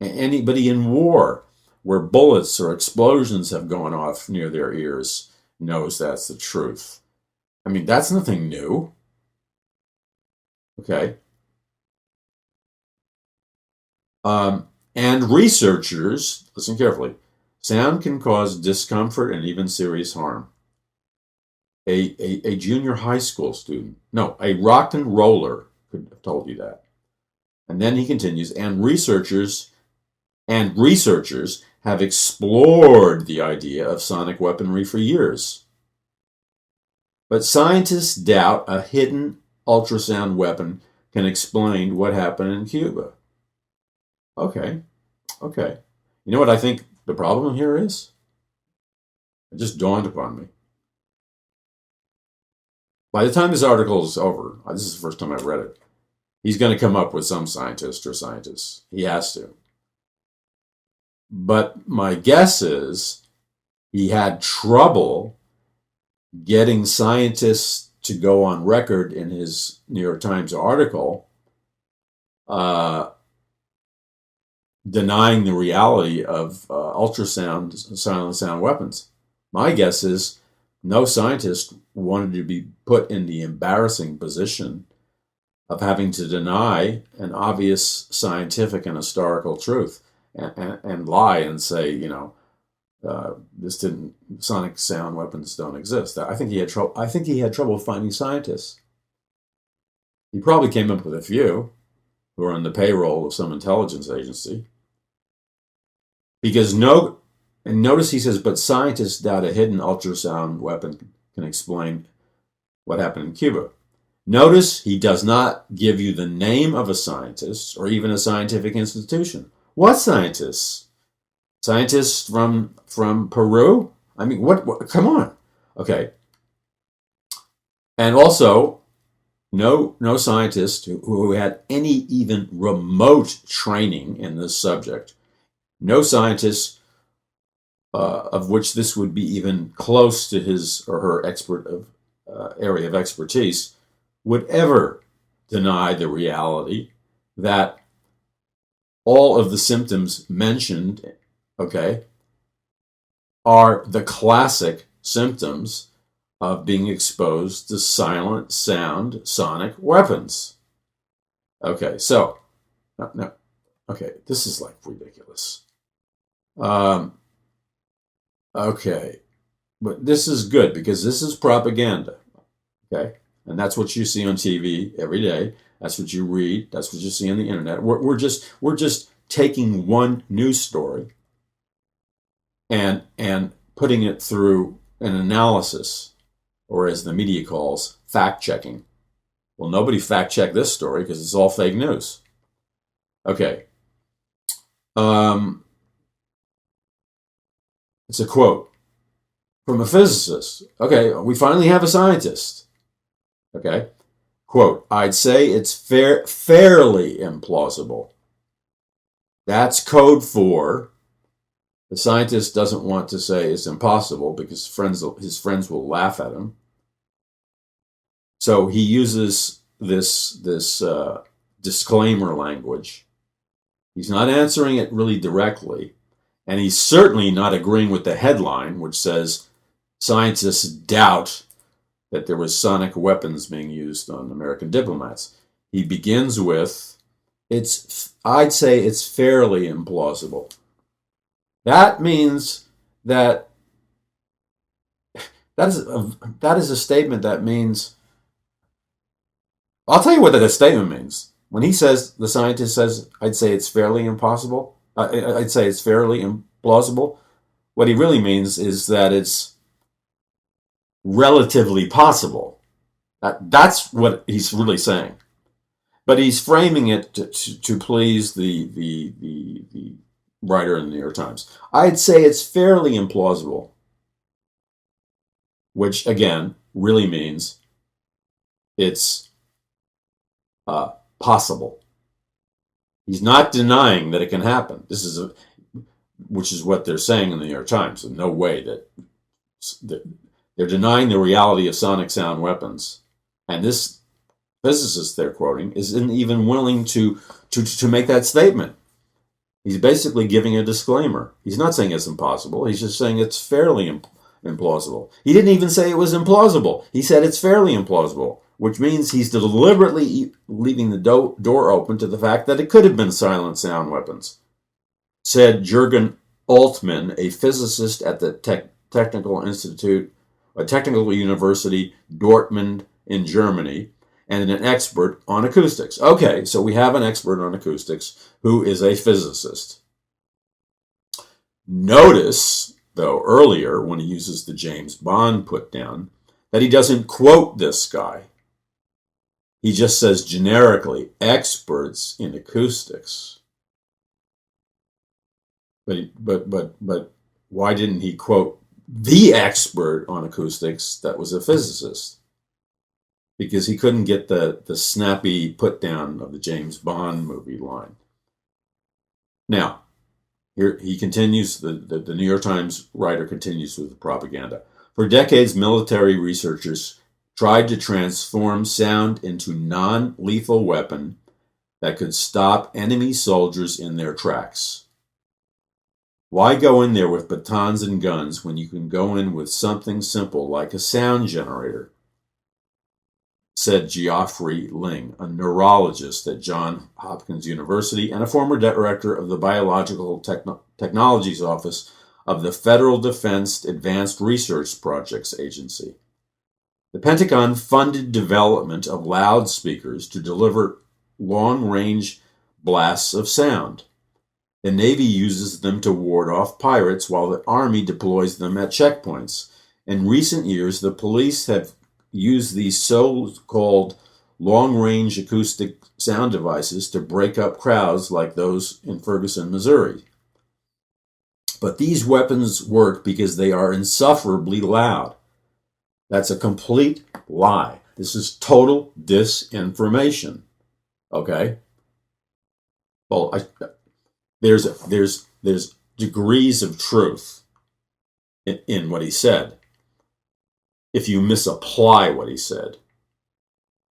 Anybody in war where bullets or explosions have gone off near their ears knows that's the truth. I mean, that's nothing new. Okay. And researchers, listen carefully, sound can cause discomfort and even serious harm. A junior high school student, no, a rock and roller could have told you that. And then he continues, and researchers have explored the idea of sonic weaponry for years. But scientists doubt a hidden ultrasound weapon can explain what happened in Cuba. Okay. You know what I think the problem here is? It just dawned upon me. By the time this article is over, this is the first time I've read it, he's going to come up with some scientist or scientists. He has to. But my guess is he had trouble getting scientists to go on record in his New York Times article denying the reality of ultrasound, silent sound weapons. My guess is no scientist wanted to be put in the embarrassing position of having to deny an obvious scientific and historical truth and lie and say, sonic sound weapons don't exist. I think he had trouble finding scientists. He probably came up with a few who are on the payroll of some intelligence agency. Because notice he says, but scientists doubt a hidden ultrasound weapon can explain what happened in Cuba. Notice he does not give you the name of a scientist or even a scientific institution. What scientists? Scientists from Peru? I mean, what? Come on. Okay. And also, no scientist who had any even remote training in this subject, no scientist of which this would be even close to his or her area of expertise, would ever deny the reality that all of the symptoms mentioned, okay, are the classic symptoms of being exposed to silent sound sonic weapons. Okay, so, no, okay, this is like ridiculous. Okay, but this is good because this is propaganda, okay? And that's what you see on TV every day. That's what you read. That's what you see on the internet. We're just taking one news story and putting it through an analysis, or as the media calls, fact checking. Well, nobody fact checked this story because it's all fake news. Okay. It's a quote from a physicist. Okay, we finally have a scientist. Okay. Quote, I'd say it's fairly implausible. That's code for the scientist doesn't want to say it's impossible because his friends will laugh at him. So he uses this disclaimer language. He's not answering it really directly, and he's certainly not agreeing with the headline, which says scientists doubt that there was sonic weapons being used on American diplomats. He begins with, I'd say it's fairly implausible. That means that is a statement that means, I'll tell you what that statement means. When he says, the scientist says, I'd say it's fairly impossible, I'd say it's fairly implausible, what he really means is that it's relatively possible. That's what he's really saying. But he's framing it to please the writer in the New York Times. I'd say it's fairly implausible, which again really means it's possible. He's not denying that it can happen. Which is what they're saying in the New York Times. In no way that they're denying the reality of sonic sound weapons. And this physicist they're quoting isn't even willing to make that statement. He's basically giving a disclaimer. He's not saying it's impossible. He's just saying it's fairly implausible. He didn't even say it was implausible. He said it's fairly implausible, which means he's deliberately leaving the door open to the fact that it could have been silent sound weapons, said Jürgen Altmann, a physicist at the Technical University Dortmund in Germany, and an expert on acoustics. Okay, so we have an expert on acoustics who is a physicist. Notice, though, earlier when he uses the James Bond put down, that he doesn't quote this guy. He just says generically, experts in acoustics. But why didn't he quote the expert on acoustics that was a physicist? Because he couldn't get the snappy put down of the James Bond movie line. Now, here he continues, the New York Times writer continues with the propaganda. For decades, military researchers tried to transform sound into non-lethal weapon that could stop enemy soldiers in their tracks. Why go in there with batons and guns when you can go in with something simple like a sound generator? Said Geoffrey Ling, a neurologist at Johns Hopkins University and a former director of the Biological Technologies Office of the Federal Defense Advanced Research Projects Agency. The Pentagon funded development of loudspeakers to deliver long-range blasts of sound. The Navy uses them to ward off pirates while the Army deploys them at checkpoints. In recent years, the police have used these so-called long-range acoustic sound devices to break up crowds like those in Ferguson, Missouri. But these weapons work because they are insufferably loud. That's a complete lie. This is total disinformation. Okay? Well, there's degrees of truth in what he said if you misapply what he said.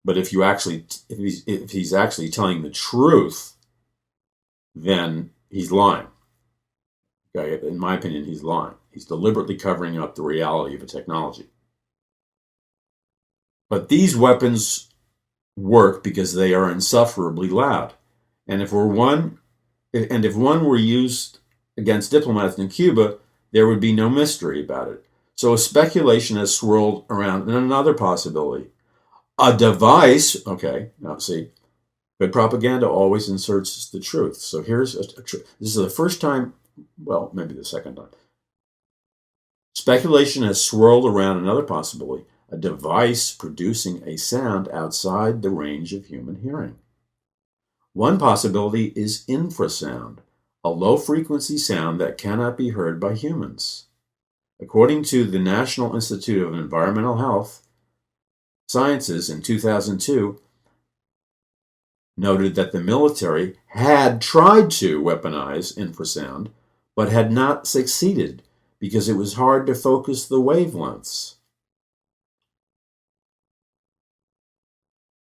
But if he's actually telling the truth, then he's lying. Okay? In my opinion, he's lying. He's deliberately covering up the reality of a technology. But these weapons work because they are insufferably loud. And if one were used against diplomats in Cuba, there would be no mystery about it. So a speculation has swirled around another possibility. A device, okay, now see, but propaganda always inserts the truth. So here's this is the first time, well, maybe the second time. Speculation has swirled around another possibility, a device producing a sound outside the range of human hearing. One possibility is infrasound, a low-frequency sound that cannot be heard by humans. According to the National Institute of Environmental Health Sciences in 2002, noted that the military had tried to weaponize infrasound, but had not succeeded because it was hard to focus the wavelengths.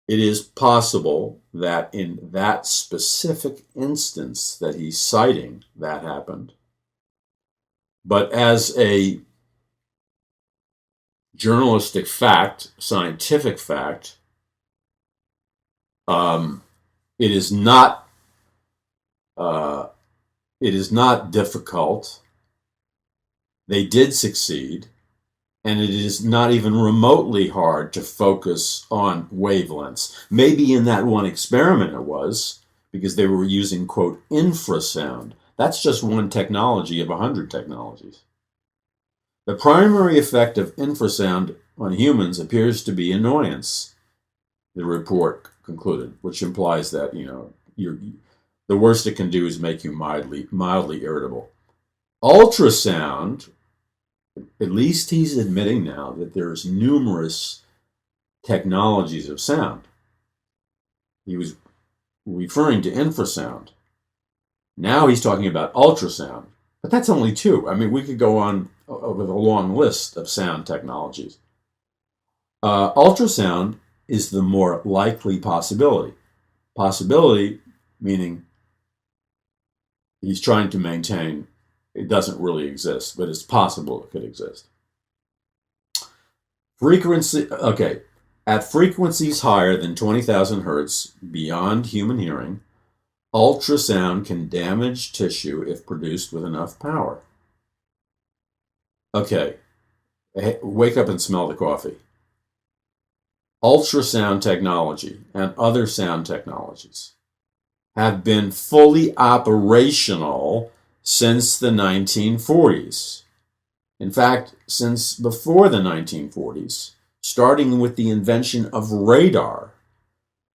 It is possible that in that specific instance that he's citing, that happened. But as a journalistic fact, scientific fact, it is not difficult. They did succeed, and it is not even remotely hard to focus on wavelengths. Maybe in that one experiment it was, because they were using, quote, infrasound. That's just one technology of 100 technologies. The primary effect of infrasound on humans appears to be annoyance, the report concluded, which implies that, the worst it can do is make you mildly irritable. Ultrasound, at least he's admitting now that there's numerous technologies of sound. He was referring to infrasound. Now he's talking about ultrasound, but that's only two. I mean, we could go on with a long list of sound technologies. Ultrasound is the more likely possibility. Possibility meaning he's trying to maintain it doesn't really exist, but it's possible it could exist. Frequency, okay, at frequencies higher than 20,000 hertz beyond human hearing, ultrasound can damage tissue if produced with enough power. Okay, wake up and smell the coffee. Ultrasound technology and other sound technologies have been fully operational since the 1940s. In fact, since before the 1940s, starting with the invention of radar.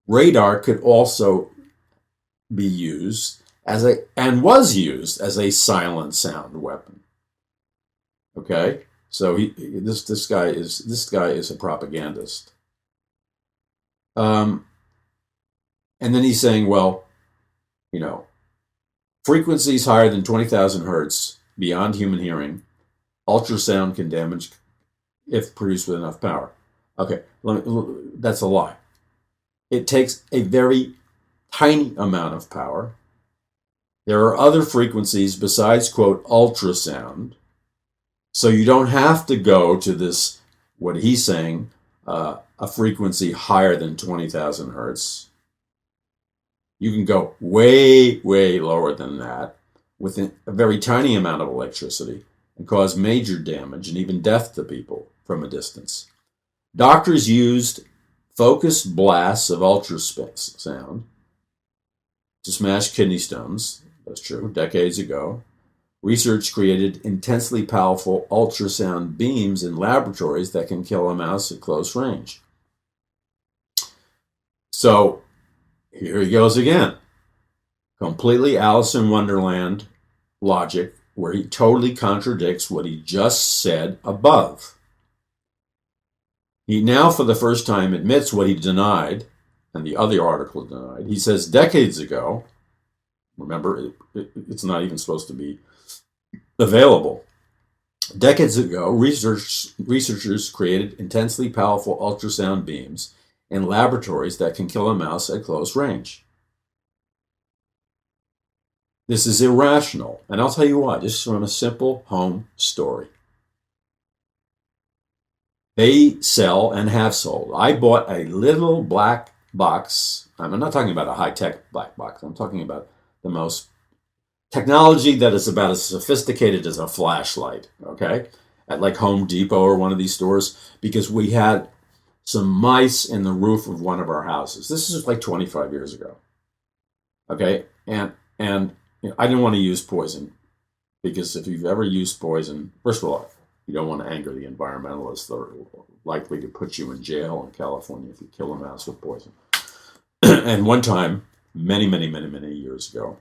Radar could also be used was used as a silent sound weapon. Okay, so this guy is a propagandist. And then he's saying, well, frequencies higher than 20,000 hertz beyond human hearing, ultrasound can damage if produced with enough power. Okay, that's a lie. It takes a very tiny amount of power. There are other frequencies besides, quote, ultrasound. So you don't have to go to this, what he's saying, a frequency higher than 20,000 hertz. You can go way, way lower than that with a very tiny amount of electricity and cause major damage and even death to people from a distance. Doctors used focused blasts of ultrasound to smash kidney stones. That's true, decades ago. Research created intensely powerful ultrasound beams in laboratories that can kill a mouse at close range. So, here he goes again. Completely Alice in Wonderland logic, where he totally contradicts what he just said above. He now, for the first time, admits what he denied, and the other article denied. He says decades ago, remember, it's not even supposed to be available. Decades ago, researchers created intensely powerful ultrasound beams in laboratories that can kill a mouse at close range. This is irrational, and I'll tell you why. This is from a simple home story. They sell and have sold. I bought a little black box. I'm not talking about a high-tech black box. I'm talking about the most technology that is about as sophisticated as a flashlight, okay? At like Home Depot or one of these stores, because we had some mice in the roof of one of our houses. This is like 25 years ago, okay? And you know, I didn't want to use poison, because if you've ever used poison, first of all, you don't want to anger the environmentalists that are likely to put you in jail in California if you kill a mouse with poison. And one time, many years ago,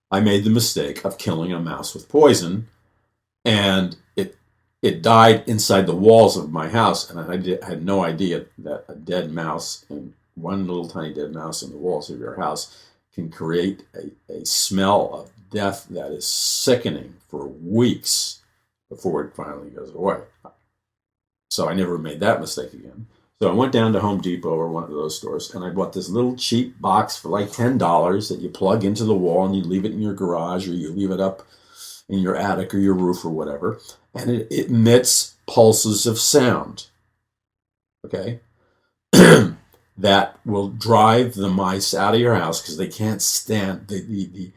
I made the mistake of killing a mouse with poison, and it died inside the walls of my house, and I had no idea that a dead mouse, and one little tiny dead mouse in the walls of your house, can create a smell of death that is sickening for weeks before it finally goes away. So I never made that mistake again. So I went down to Home Depot or one of those stores, and I bought this little cheap box for like $10 that you plug into the wall, and you leave it in your garage, or you leave it up in your attic or your roof or whatever, and it emits pulses of sound, okay, that will drive the mice out of your house because they can't stand, the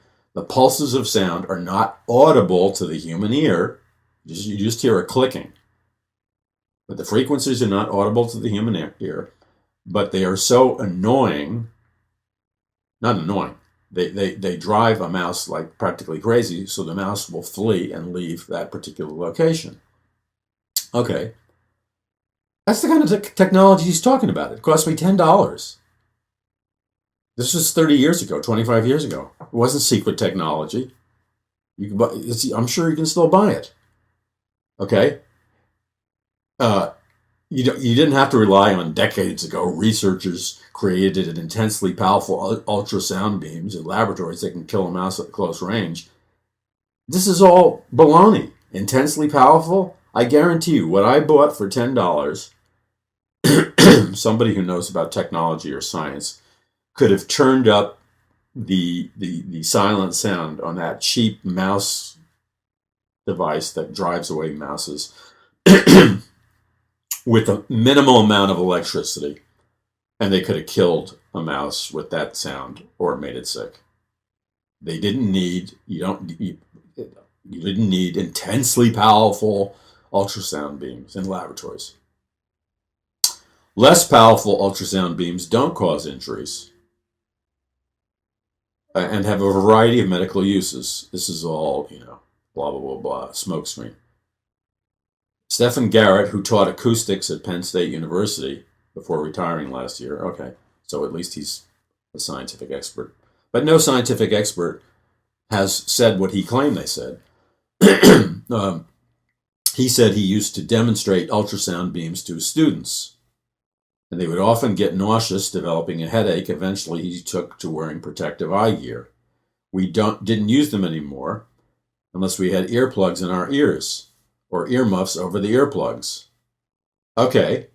pulses of sound are not audible to the human ear. You just hear a clicking. But the frequencies are not audible to the human ear, but they are so annoying, not annoying, they drive a mouse like practically crazy, so the mouse will flee and leave that particular location. Okay. That's the kind of technology he's talking about. It cost me $10. This was 30 years ago, 25 years ago. It wasn't secret technology. You can buy, I'm sure you can still buy it. Okay? You didn't have to rely on decades ago. Researchers created an intensely powerful ultrasound beams in laboratories that can kill a mouse at close range. This is all baloney. Intensely powerful? I guarantee you, what I bought for $10, somebody who knows about technology or science could have turned up the silent sound on that cheap mouse device that drives away mouses with a minimal amount of electricity, and they could have killed a mouse with that sound or made it sick. They didn't need, you didn't need intensely powerful ultrasound beams in laboratories. Less powerful ultrasound beams don't cause injuries and have a variety of medical uses. This is all, blah, blah, blah, blah, smokescreen. Stephen Garrett, who taught acoustics at Penn State University before retiring last year, okay, so at least he's a scientific expert. But no scientific expert has said what he claimed they said. He said he used to demonstrate ultrasound beams to his students, and they would often get nauseous, developing a headache. Eventually, he took to wearing protective eye gear. We didn't use them anymore unless we had earplugs in our ears or earmuffs over the earplugs. Okay,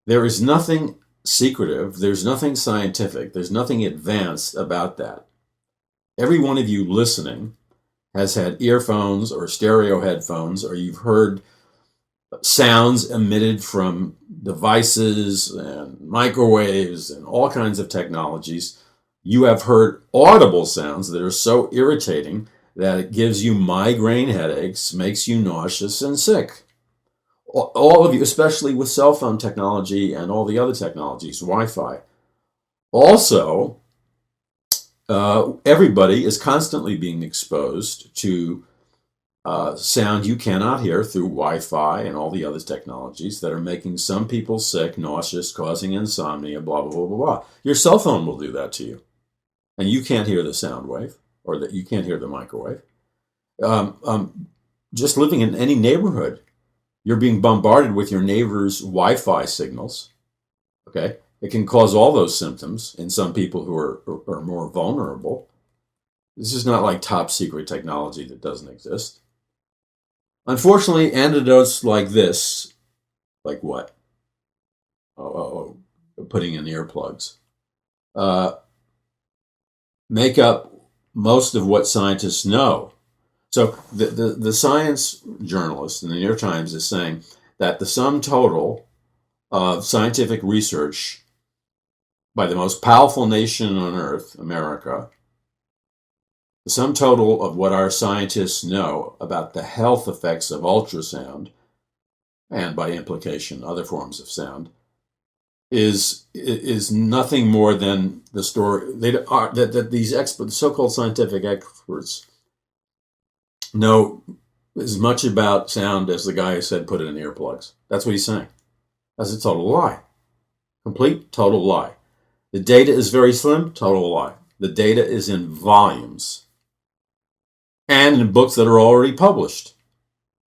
there is nothing secretive, there's nothing scientific, there's nothing advanced about that. Every one of you listening has had earphones or stereo headphones, or you've heard sounds emitted from devices and microwaves and all kinds of technologies. You have heard audible sounds that are so irritating that it gives you migraine headaches, makes you nauseous and sick. All of you, especially with cell phone technology and all the other technologies, Wi-Fi. Also, everybody is constantly being exposed to sound you cannot hear through Wi-Fi and all the other technologies that are making some people sick, nauseous, causing insomnia, blah, blah, blah, blah, blah. Your cell phone will do that to you. And you can't hear the sound wave, or that you can't hear the microwave. Just living in any neighborhood, You're being bombarded with your neighbor's Wi-Fi signals. Okay, it can cause all those symptoms in some people who are more vulnerable. This is not like top secret technology that doesn't exist. Unfortunately, antidotes like this, like what? Putting in earplugs, make up most of what scientists know. So the science journalist in the New York Times is saying that the sum total of scientific research by the most powerful nation on earth, America, the sum total of what our scientists know about the health effects of ultrasound, and by implication other forms of sound, is nothing more than the story that these experts, so-called scientific experts, know as much about sound as the guy who said put it in earplugs. That's what he's saying. That's a total lie. Complete total lie. The data is very slim, total lie. The data is in volumes and in books that are already published.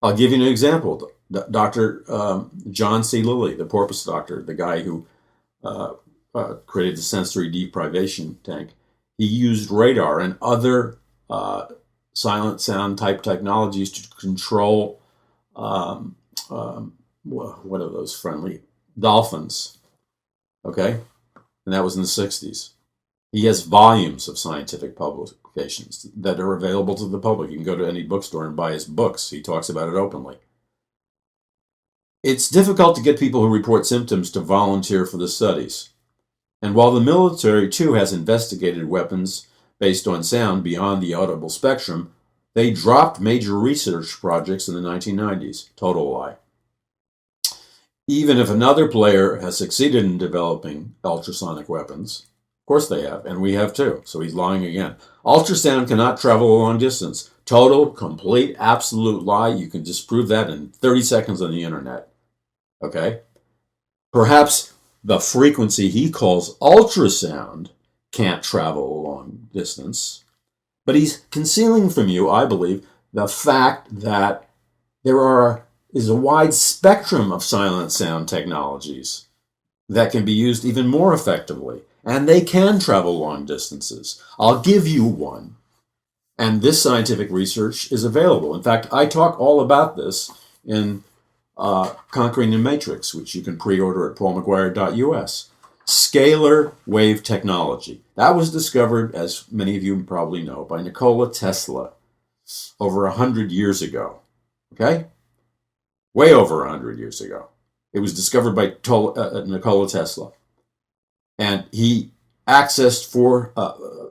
I'll give you an example. Dr. John C. Lilly, the porpoise doctor, the guy who created the sensory deprivation tank, he used radar and other silent sound type technologies to control what are those friendly dolphins, okay? And that was in the 60s. He has volumes of scientific publications that are available to the public. You can go to any bookstore and buy his books. He talks about it openly. It's difficult to get people who report symptoms to volunteer for the studies. And while the military, too, has investigated weapons based on sound beyond the audible spectrum, they dropped major research projects in the 1990s. Total lie. Even if another player has succeeded in developing ultrasonic weapons, of course they have, and we have too, so he's lying again. Ultrasound cannot travel a long distance. Total, complete, absolute lie. You can disprove that in 30 seconds on the internet. Okay? Perhaps the frequency he calls ultrasound can't travel a long distance, but he's concealing from you, I believe, the fact that there is a wide spectrum of silent sound technologies that can be used even more effectively, and they can travel long distances. I'll give you one, and this scientific research is available. In fact, I talk all about this in Conquering the Matrix, which you can pre-order at paulmcguire.us. Scalar wave technology. That was discovered, as many of you probably know, by Nikola Tesla over 100 years ago. Okay? Way over 100 years ago. It was discovered by Nikola Tesla. And he accessed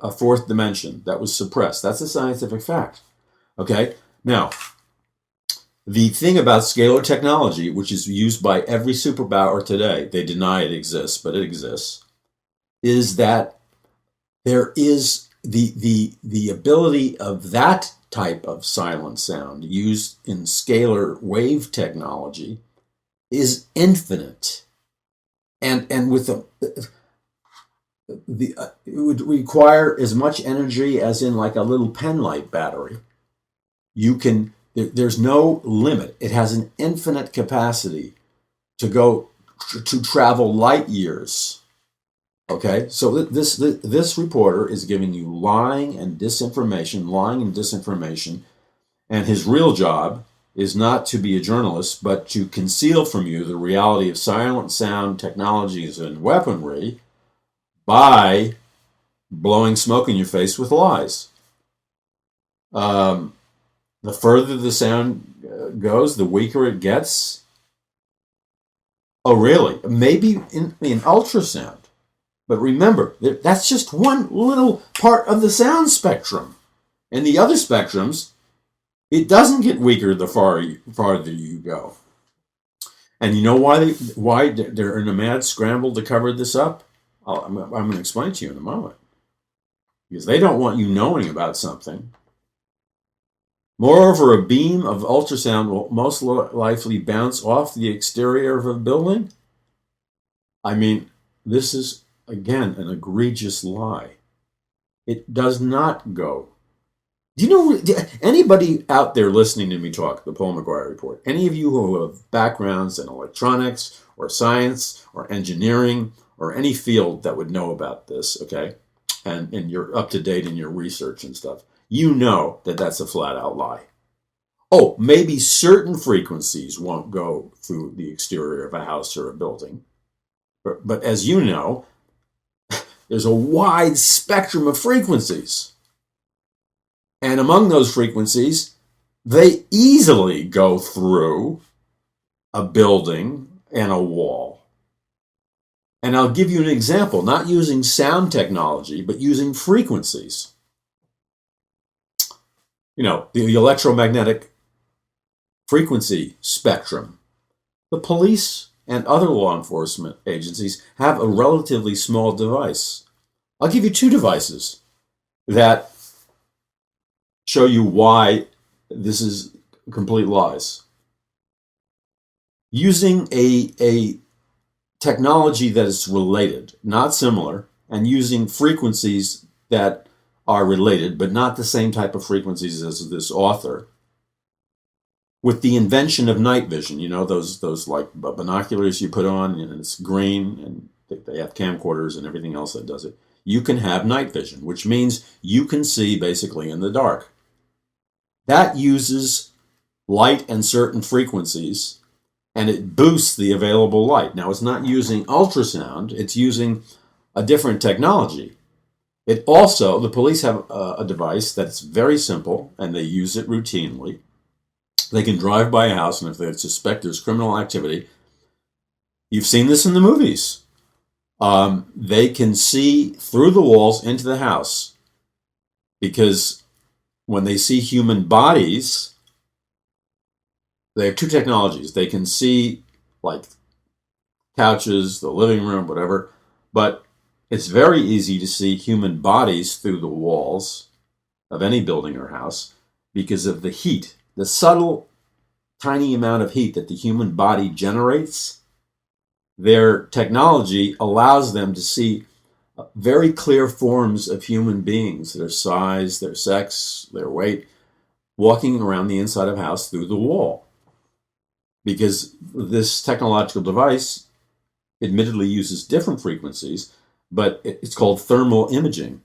a fourth dimension that was suppressed. That's a scientific fact. Okay? Now, the thing about scalar technology, which is used by every superpower today, they deny it exists, but it exists, is that there is the ability of that type of silent sound used in scalar wave technology is infinite. And with it would require as much energy as in like a little pen light battery. There's no limit. It has an infinite capacity to travel light years. Okay, so this reporter is giving you lying and disinformation, and his real job is not to be a journalist, but to conceal from you the reality of silent sound technologies and weaponry by blowing smoke in your face with lies. The further the sound goes, the weaker it gets. Oh, really? Maybe in ultrasound. But remember, that's just one little part of the sound spectrum. In the other spectrums, it doesn't get weaker the farther you go. And you know why they're in a mad scramble to cover this up? I'm going to explain to you in a moment. Because they don't want you knowing about something. Moreover, a beam of ultrasound will most likely bounce off the exterior of a building. I mean, this is, again, an egregious lie. It does not go Do you know anybody out there listening to me talk, the Paul McGuire Report? Any of you who have backgrounds in electronics or science or engineering or any field that would know about this, okay? And you're up to date in your research and stuff. You know that that's a flat out lie. Oh, maybe certain frequencies won't go through the exterior of a house or a building. But as you know, there's a wide spectrum of frequencies. And among those frequencies, they easily go through a building and a wall. And I'll give you an example, not using sound technology, but using frequencies. You know, the electromagnetic frequency spectrum. The police and other law enforcement agencies have a relatively small device. I'll give you two devices that show you why this is complete lies. Using a technology that is related, not similar, and using frequencies that are related, but not the same type of frequencies as this author, with the invention of night vision, you know, those like binoculars you put on and it's green and they have camcorders and everything else that does it. You can have night vision, which means you can see basically in the dark. That uses light and certain frequencies, and it boosts the available light. Now, it's not using ultrasound, it's using a different technology. It also, the police have a device that's very simple, and they use it routinely. They can drive by a house, and if they suspect there's criminal activity, you've seen this in the movies. They can see through the walls into the house, because when they see human bodies, they have two technologies. They can see like couches, the living room, whatever, but it's very easy to see human bodies through the walls of any building or house because of the heat, the subtle, tiny amount of heat that the human body generates. Their technology allows them to see very clear forms of human beings, their size, their sex, their weight, walking around the inside of a house through the wall. Because this technological device admittedly uses different frequencies, but it's called thermal imaging,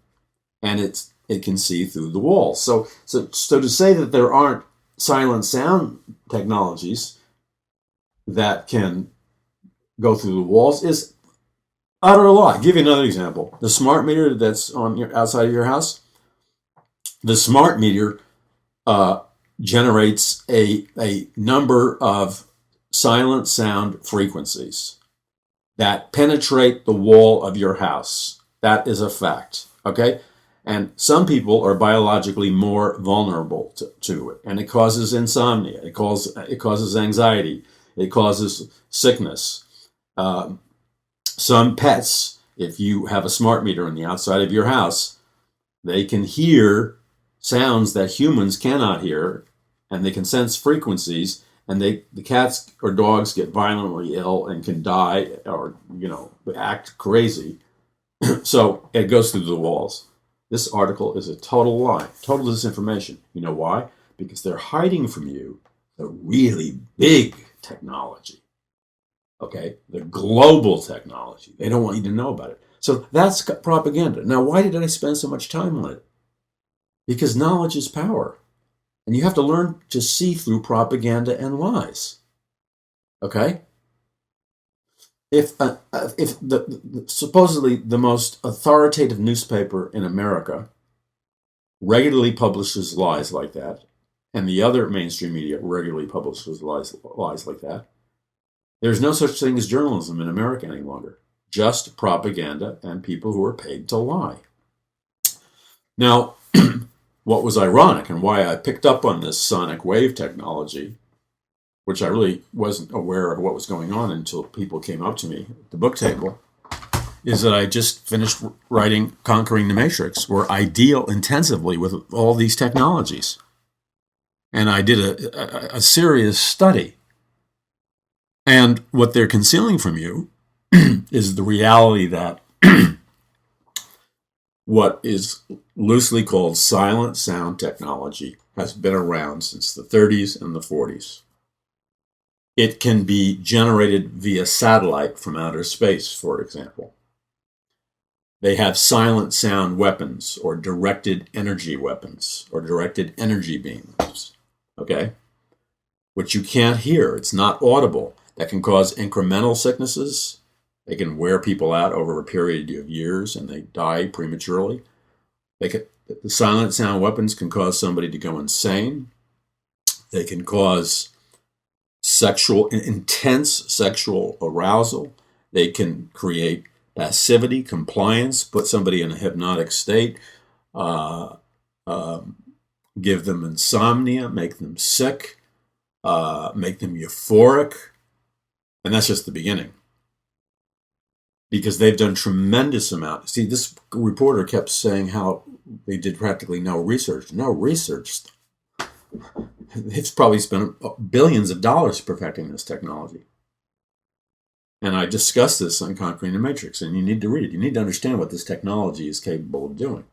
and it can see through the walls. So to say that there aren't silent sound technologies that can go through the walls is utter lie. I'll give you another example. The smart meter that's on your outside of your house, the smart meter generates a number of silent sound frequencies that penetrate the wall of your house. That is a fact, okay? And some people are biologically more vulnerable to it, and it causes insomnia, it causes anxiety, it causes sickness. Some pets, if you have a smart meter on the outside of your house, they can hear sounds that humans cannot hear, and they can sense frequencies, and the cats or dogs get violently ill and can die or, act crazy. So it goes through the walls. This article is a total lie, total disinformation. You know why? Because they're hiding from you the really big technology. Okay, the global technology. They don't want you to know about it. So that's propaganda. Now, why did I spend so much time on it? Because knowledge is power. And you have to learn to see through propaganda and lies. Okay? If supposedly the most authoritative newspaper in America regularly publishes lies like that, and the other mainstream media regularly publishes lies like that, there's no such thing as journalism in America any longer. Just propaganda and people who are paid to lie. Now, what was ironic and why I picked up on this sonic wave technology, which I really wasn't aware of what was going on until people came up to me at the book table, is that I just finished writing Conquering the Matrix, where I deal intensively with all these technologies. And I did a serious study. And what they're concealing from you is the reality that What is loosely called silent sound technology has been around since the 30s and the 40s. It can be generated via satellite from outer space, for example. They have silent sound weapons or directed energy weapons or directed energy beams, okay? Which you can't hear. It's not audible. That can cause incremental sicknesses. They can wear people out over a period of years and they die prematurely. The silent sound weapons can cause somebody to go insane. They can cause intense sexual arousal. They can create passivity, compliance, put somebody in a hypnotic state, give them insomnia, make them sick, make them euphoric. And that's just the beginning. Because they've done tremendous amount. See, this reporter kept saying how they did practically no research. No research. It's probably spent billions of dollars perfecting this technology. And I discussed this on Conquering the Matrix, and you need to read it. You need to understand what this technology is capable of doing.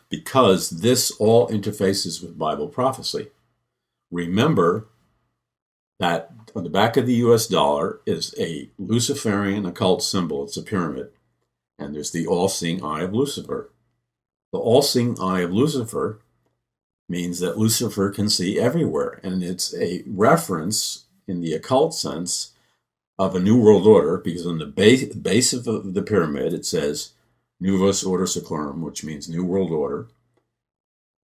Because this all interfaces with Bible prophecy. Remember that on the back of the US dollar is a Luciferian occult symbol. It's a pyramid. And there's the all-seeing eye of Lucifer. The all-seeing eye of Lucifer means that Lucifer can see everywhere. And it's a reference in the occult sense of a New World Order, because on the base of the pyramid it says Novus Ordo Seclorum, which means New World Order.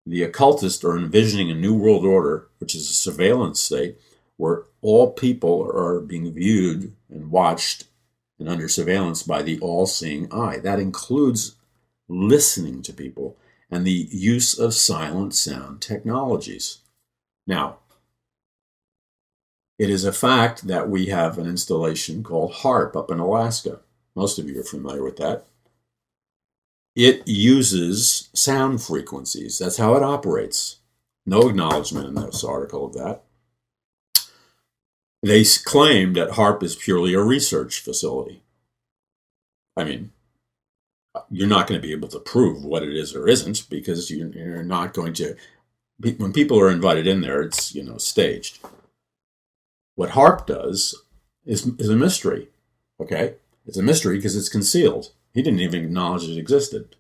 The occultists are envisioning a New World Order, which is a surveillance state, where all people are being viewed and watched and under surveillance by the all-seeing eye. That includes listening to people and the use of silent sound technologies. Now, it is a fact that we have an installation called HARP up in Alaska. Most of you are familiar with that. It uses sound frequencies. That's how it operates. No acknowledgement in this article of that. They claim that HARP is purely a research facility. I mean, you're not going to be able to prove what it is or isn't, because you're not going to. When people are invited in there, it's staged. What HARP does is a mystery. Okay, it's a mystery because it's concealed. He didn't even acknowledge it existed.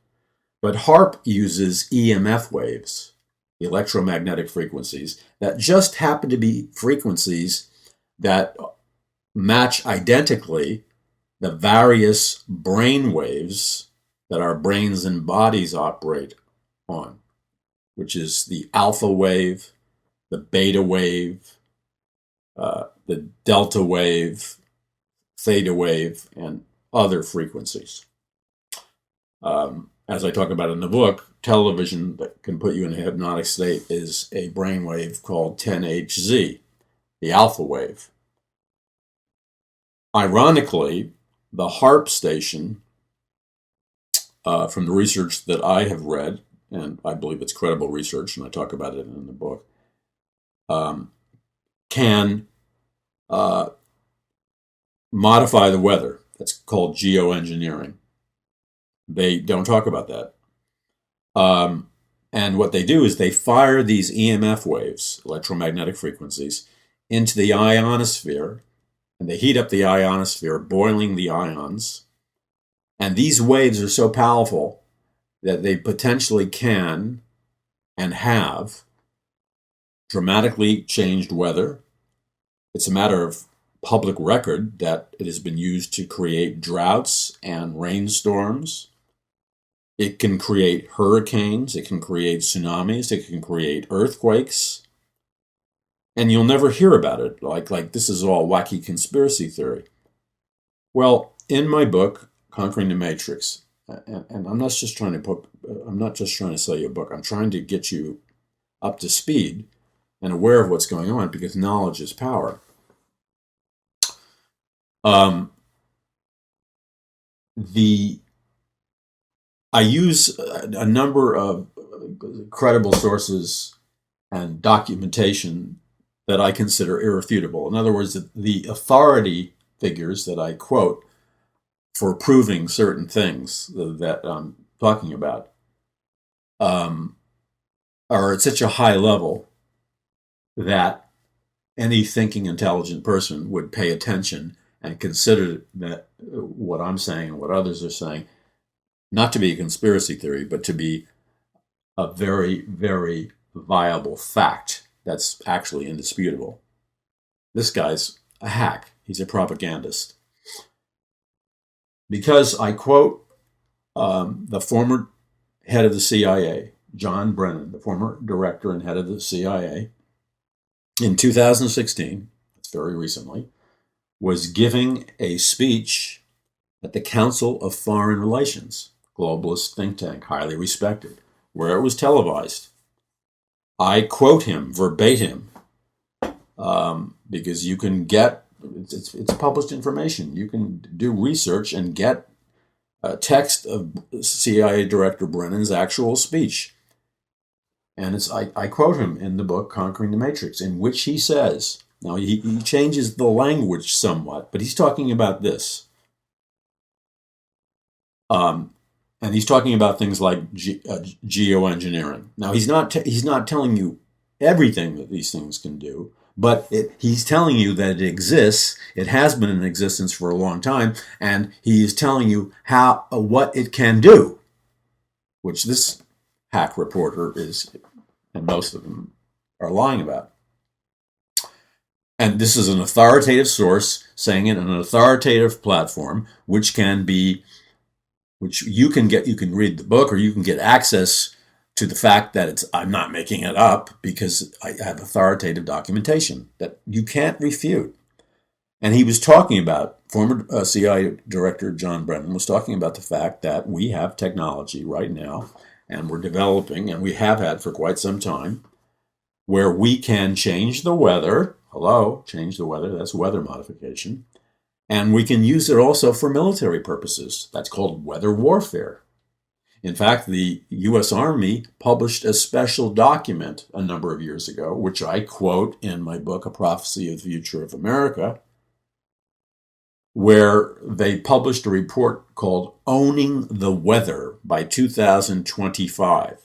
But HARP uses EMF waves, electromagnetic frequencies, that just happen to be frequencies that match identically the various brain waves that our brains and bodies operate on, which is the alpha wave, the beta wave, the delta wave, theta wave, and other frequencies. As I talk about in the book, television that can put you in a hypnotic state is a brainwave called 10Hz, the alpha wave. Ironically, the HARP station, from the research that I have read, and I believe it's credible research, and I talk about it in the book, can modify the weather. That's called geoengineering. They don't talk about that. And what they do is they fire these EMF waves, electromagnetic frequencies, into the ionosphere, and they heat up the ionosphere, boiling the ions. And these waves are so powerful that they potentially can and have dramatically changed weather. It's a matter of public record that it has been used to create droughts and rainstorms. It can create hurricanes, it can create tsunamis, it can create earthquakes. And you'll never hear about it, like this is all wacky conspiracy theory. Well, in my book, Conquering the Matrix, and I'm not just trying to sell you a book, I'm trying to get you up to speed and aware of what's going on, because knowledge is power. I use a number of credible sources and documentation that I consider irrefutable. In other words, the authority figures that I quote for proving certain things that talking about are at such a high level that any thinking, intelligent person would pay attention and consider that what I'm saying and what others are saying, not to be a conspiracy theory, but to be a very, very viable fact that's actually indisputable. This guy's a hack. He's a propagandist. Because I quote the former head of the CIA, John Brennan, the former director and head of the CIA, in 2016, that's very recently, was giving a speech at the Council of Foreign Relations, globalist think tank, highly respected, where it was televised. I quote him verbatim because you can get, it's published information. You can do research and get a text of CIA Director Brennan's actual speech. And I quote him in the book, Conquering the Matrix, in which he says, now he changes the language somewhat, but he's talking about this. And he's talking about things like geoengineering. Now, he's not telling you everything that these things can do, but he's telling you that it exists. It has been in existence for a long time, and he is telling you what it can do, which this hack reporter is, and most of them are lying about. And this is an authoritative source saying it on an authoritative platform, which you can read the book, or you can get access to the fact that I'm not making it up, because I have authoritative documentation that you can't refute. And he was talking about, former CIA Director John Brennan was talking about the fact that we have technology right now, and we're developing, and we have had for quite some time, where we can change the weather. Change the weather, that's weather modification. And we can use it also for military purposes. That's called weather warfare. In fact, the U.S. Army published a special document a number of years ago, which I quote in my book, A Prophecy of the Future of America, where they published a report called Owning the Weather by 2025.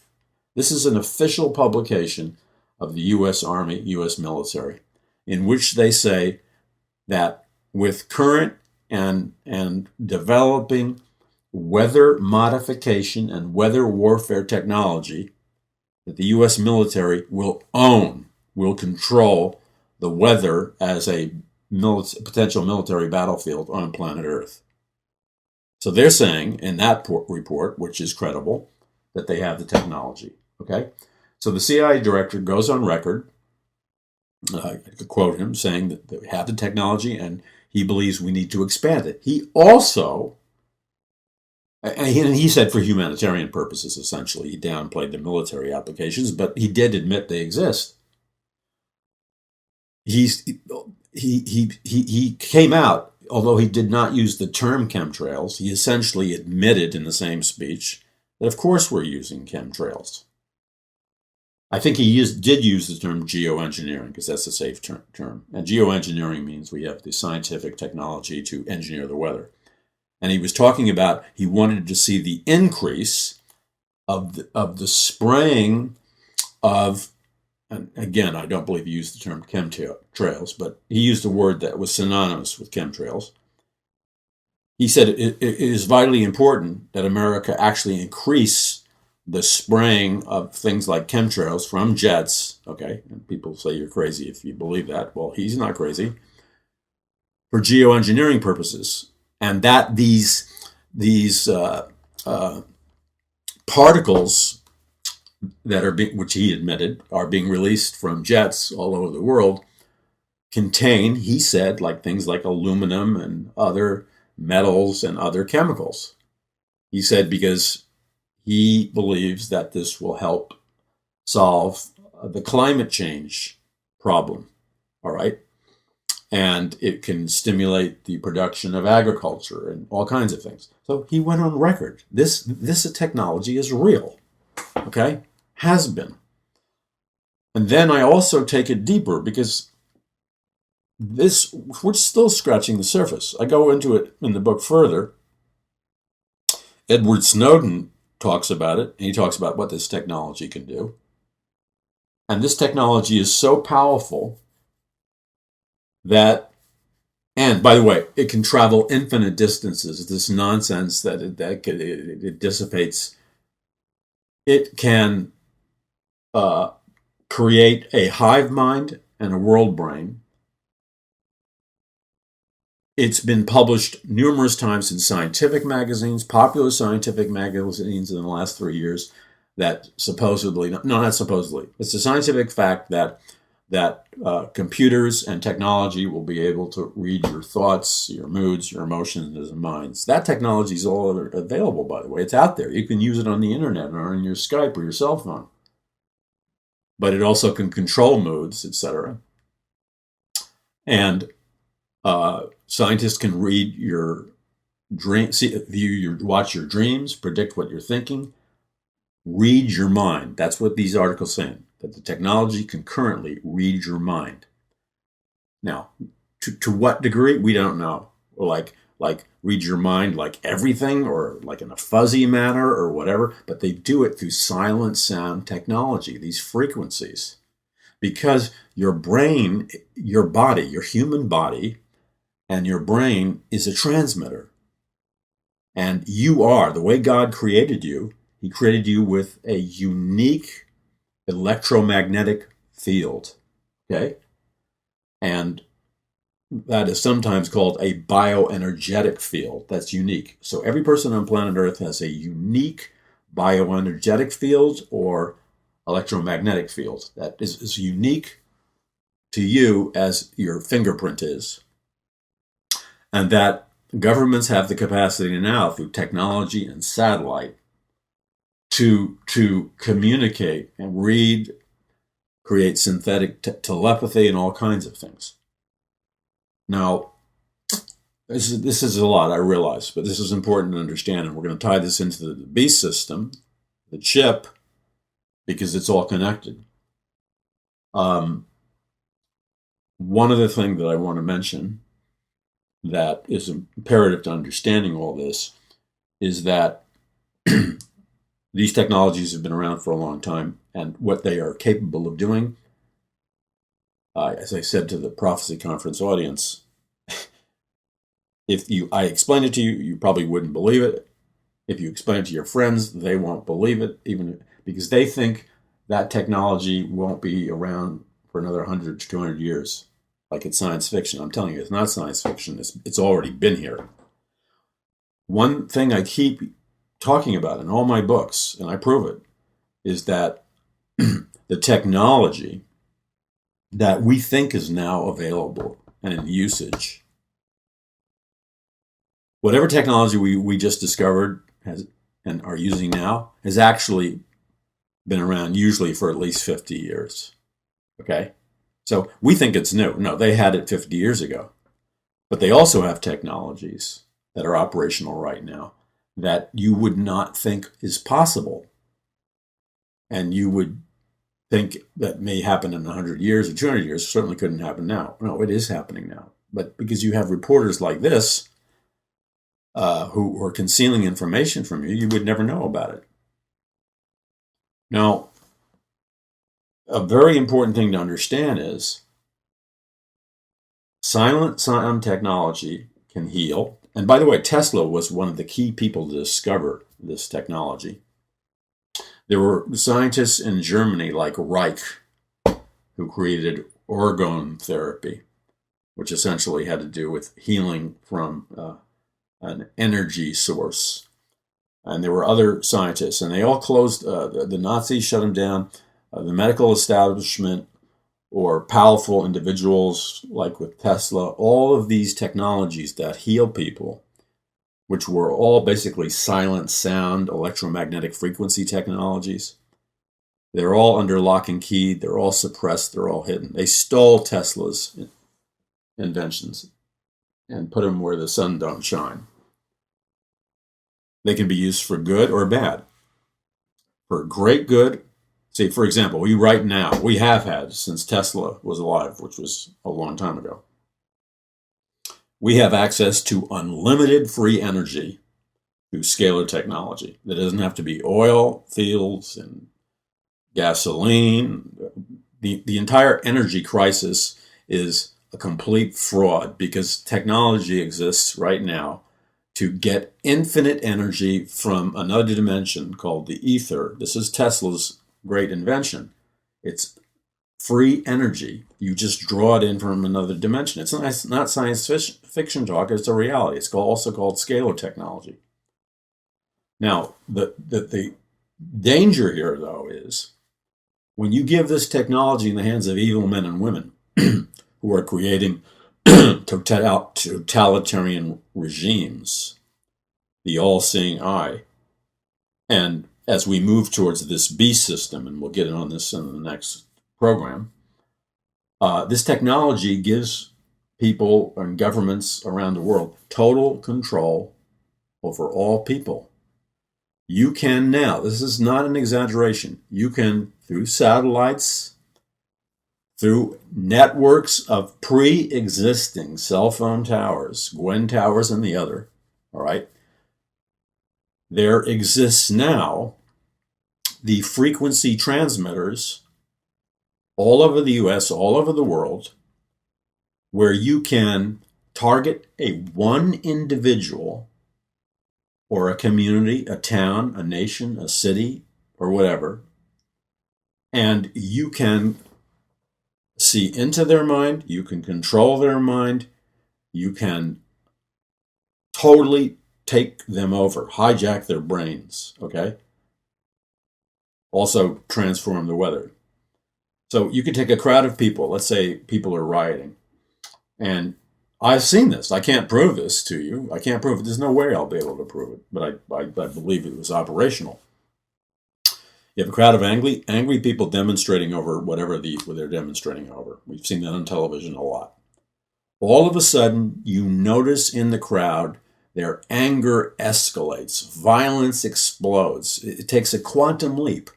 This is an official publication of the U.S. Army, U.S. military, in which they say that with current and developing weather modification and weather warfare technology, that the U.S. military will control the weather as a potential military battlefield on planet Earth. So they're saying in that report, which is credible, that they have the technology. Okay? So the CIA director goes on record, I could quote him, saying that they have the technology and he believes we need to expand it. He also, and he said for humanitarian purposes, essentially. He downplayed the military applications, but he did admit they exist. He came out, although he did not use the term chemtrails, he essentially admitted in the same speech that of course we're using chemtrails. I think he did use the term geoengineering, because that's a safe term. And geoengineering means we have the scientific technology to engineer the weather. And he was talking about he wanted to see the increase of the spraying of, and again, I don't believe he used the term chemtrails, but he used a word that was synonymous with chemtrails. He said it is vitally important that America actually increase the spraying of things like chemtrails from jets, okay? And people say you're crazy if you believe that. Well, he's not crazy. For geoengineering purposes. And that these particles that are which he admitted are being released from jets all over the world contain, he said, like things like aluminum and other metals and other chemicals. He said because he believes that this will help solve the climate change problem, all right? And it can stimulate the production of agriculture and all kinds of things. So he went on record. This technology is real, okay? Has been. And then I also take it deeper, because we're still scratching the surface. I go into it in the book further. Edward Snowden talks about it, and he talks about what this technology can do. And this technology is so powerful that, and by the way, it can travel infinite distances. This nonsense that it dissipates. It can create a hive mind and a world brain. It's been published numerous times in scientific magazines, popular scientific magazines in the last 3 years, that supposedly, no, not supposedly, it's a scientific fact that computers and technology will be able to read your thoughts, your moods, your emotions, and minds. That technology is all available, by the way. It's out there. You can use it on the internet or on your Skype or your cell phone. But it also can control moods, etc. And scientists can read your dreams, watch your dreams, predict what you're thinking, read your mind. That's what these articles are saying, that the technology can currently read your mind. Now, to what degree, we don't know. Or like read your mind like everything, or like in a fuzzy manner or whatever, but they do it through silent sound technology, these frequencies. Because your brain, your body, your human body, and your brain is a transmitter. And you are, the way God created you, he created you with a unique electromagnetic field, okay? And that is sometimes called a bioenergetic field. That's unique. So every person on planet Earth has a unique bioenergetic field or electromagnetic field that is unique to you as your fingerprint is. And that governments have the capacity now through technology and satellite to communicate and read, create synthetic telepathy and all kinds of things. Now, this is a lot, I realize, but this is important to understand, and we're going to tie this into the beast system, the chip, because it's all connected. One other thing that I want to mention that is imperative to understanding all this is that these technologies have been around for a long time, and what they are capable of doing, as I said to the prophecy conference audience, if I explain it to you, you probably wouldn't believe it. If you explain it to your friends, they won't believe it, even because they think that technology won't be around for another 100 to 200 years, like it's science fiction. I'm telling you, it's not science fiction. It's already been here. One thing I keep talking about in all my books, and I prove it, is that the technology that we think is now available and in usage, whatever technology we just discovered and are using now, has actually been around usually for at least 50 years. Okay? So we think it's new. No, they had it 50 years ago. But they also have technologies that are operational right now that you would not think is possible. And you would think that may happen in 100 years or 200 years, certainly couldn't happen now. No, it is happening now. But because you have reporters like this who are concealing information from you, you would never know about it. Now, a very important thing to understand is silent sound technology can heal. And by the way, Tesla was one of the key people to discover this technology. There were scientists in Germany like Reich who created orgone therapy, which essentially had to do with healing from an energy source. And there were other scientists, and they all closed, the Nazis shut them down. The medical establishment or powerful individuals like with Tesla, all of these technologies that heal people, which were all basically silent sound, electromagnetic frequency technologies, they're all under lock and key, they're all suppressed, they're all hidden. They stole Tesla's inventions and put them where the sun don't shine. They can be used for good or bad. For great good, say, for example, we have had since Tesla was alive, which was a long time ago, we have access to unlimited free energy through scalar technology. That doesn't have to be oil fields and gasoline. The entire energy crisis is a complete fraud because technology exists right now to get infinite energy from another dimension called the ether. This is Tesla's great invention. It's free energy. You just draw it in from another dimension. It's not science fiction talk, it's a reality. It's also called scalar technology. Now, the danger here, though, is when you give this technology in the hands of evil men and women who are creating totalitarian regimes, the all-seeing eye, and as we move towards this beast system, and we'll get on this in the next program, this technology gives people and governments around the world total control over all people. You can now, this is not an exaggeration, you can, through satellites, through networks of pre-existing cell phone towers, Gwen Towers and the other, all right, there exists now the frequency transmitters all over the US, all over the world, where you can target one individual or a community, a town, a nation, a city, or whatever, and you can see into their mind, you can control their mind, you can totally take them over, hijack their brains, okay? Also transform the weather. So you could take a crowd of people, let's say people are rioting, and I've seen this. I can't prove this to you. I can't prove it. There's no way I'll be able to prove it, but I believe it was operational. You have a crowd of angry people demonstrating over whatever they're demonstrating over. We've seen that on television a lot. All of a sudden, you notice in the crowd, their anger escalates. Violence explodes. It takes a quantum leap.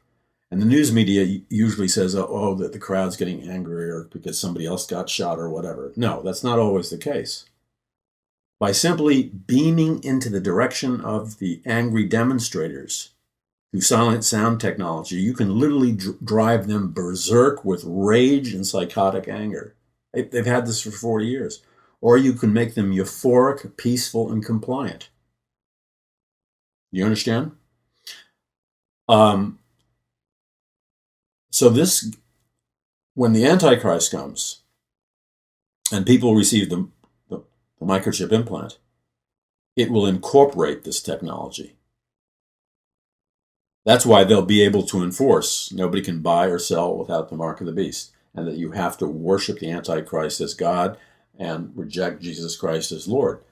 And the news media usually says, oh, that the crowd's getting angrier because somebody else got shot or whatever. No, that's not always the case. By simply beaming into the direction of the angry demonstrators through silent sound technology, you can literally drive them berserk with rage and psychotic anger. They've had this for 40 years. Or you can make them euphoric, peaceful, and compliant. You understand? So this, when the Antichrist comes and people receive the microchip implant, it will incorporate this technology. That's why they'll be able to enforce nobody can buy or sell without the mark of the beast, and that you have to worship the Antichrist as God and reject Jesus Christ as Lord.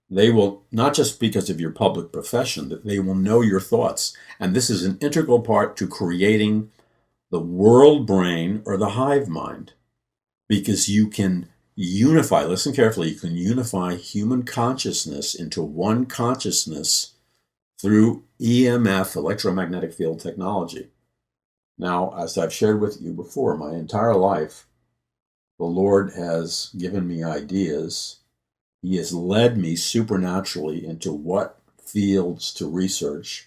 They will, not just because of your public profession, that they will know your thoughts. And this is an integral part to creating the world brain or the hive mind, because you can unify, listen carefully, you can unify human consciousness into one consciousness through EMF, electromagnetic field technology. Now, as I've shared with you before, my entire life, the Lord has given me ideas. He has led me supernaturally into what fields to research,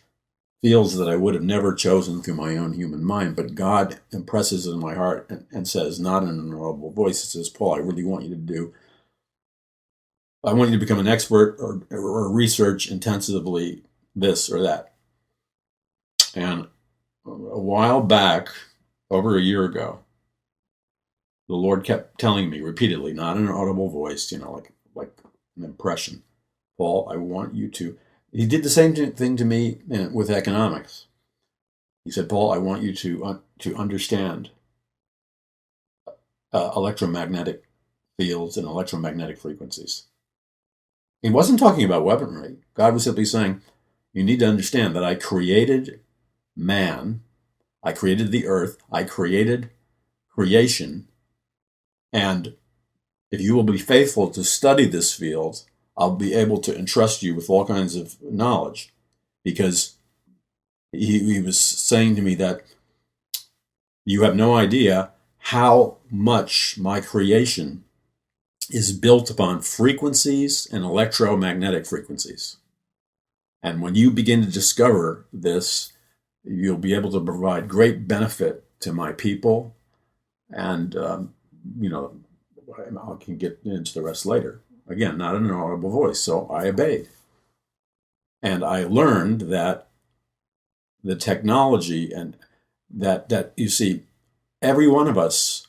fields that I would have never chosen through my own human mind, but God impresses in my heart and says, not in an audible voice, it says, Paul, I really want you to become an expert or research intensively this or that. And a while back, over a year ago, the Lord kept telling me repeatedly, not in an audible voice, like an impression, Paul, I want you to. He did the same thing to me with economics. He said, Paul, I want you to understand electromagnetic fields and electromagnetic frequencies. He wasn't talking about weaponry. God was simply saying, you need to understand that I created man, I created the earth, I created creation, and if you will be faithful to study this field, I'll be able to entrust you with all kinds of knowledge. Because he was saying to me that you have no idea how much my creation is built upon frequencies and electromagnetic frequencies. And when you begin to discover this, you'll be able to provide great benefit to my people. And, I can get into the rest later. Again, not in an audible voice, so I obeyed. And I learned that the technology and that you see, every one of us,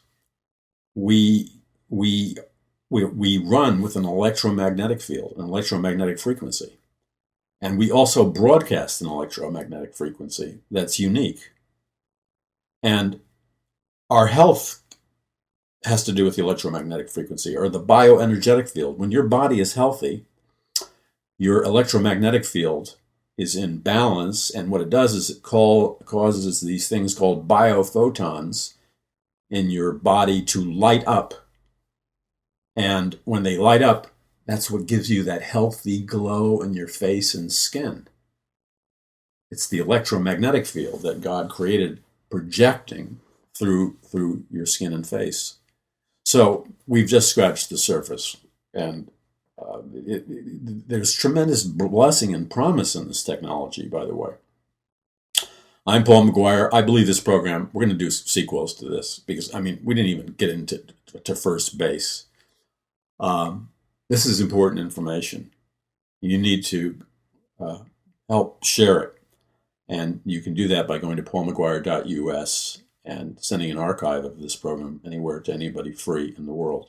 we run with an electromagnetic field, an electromagnetic frequency. And we also broadcast an electromagnetic frequency that's unique. And our health has to do with the electromagnetic frequency or the bioenergetic field. When your body is healthy, your electromagnetic field is in balance, and what it does is it causes these things called biophotons in your body to light up. And when they light up, that's what gives you that healthy glow in your face and skin. It's the electromagnetic field that God created projecting through your skin and face. So we've just scratched the surface, and there's tremendous blessing and promise in this technology, by the way. I'm Paul McGuire. I believe this program, we're going to do sequels to this because, we didn't even get into first base. This is important information. You need to help share it. And you can do that by going to paulmcguire.us and sending an archive of this program anywhere to anybody free in the world.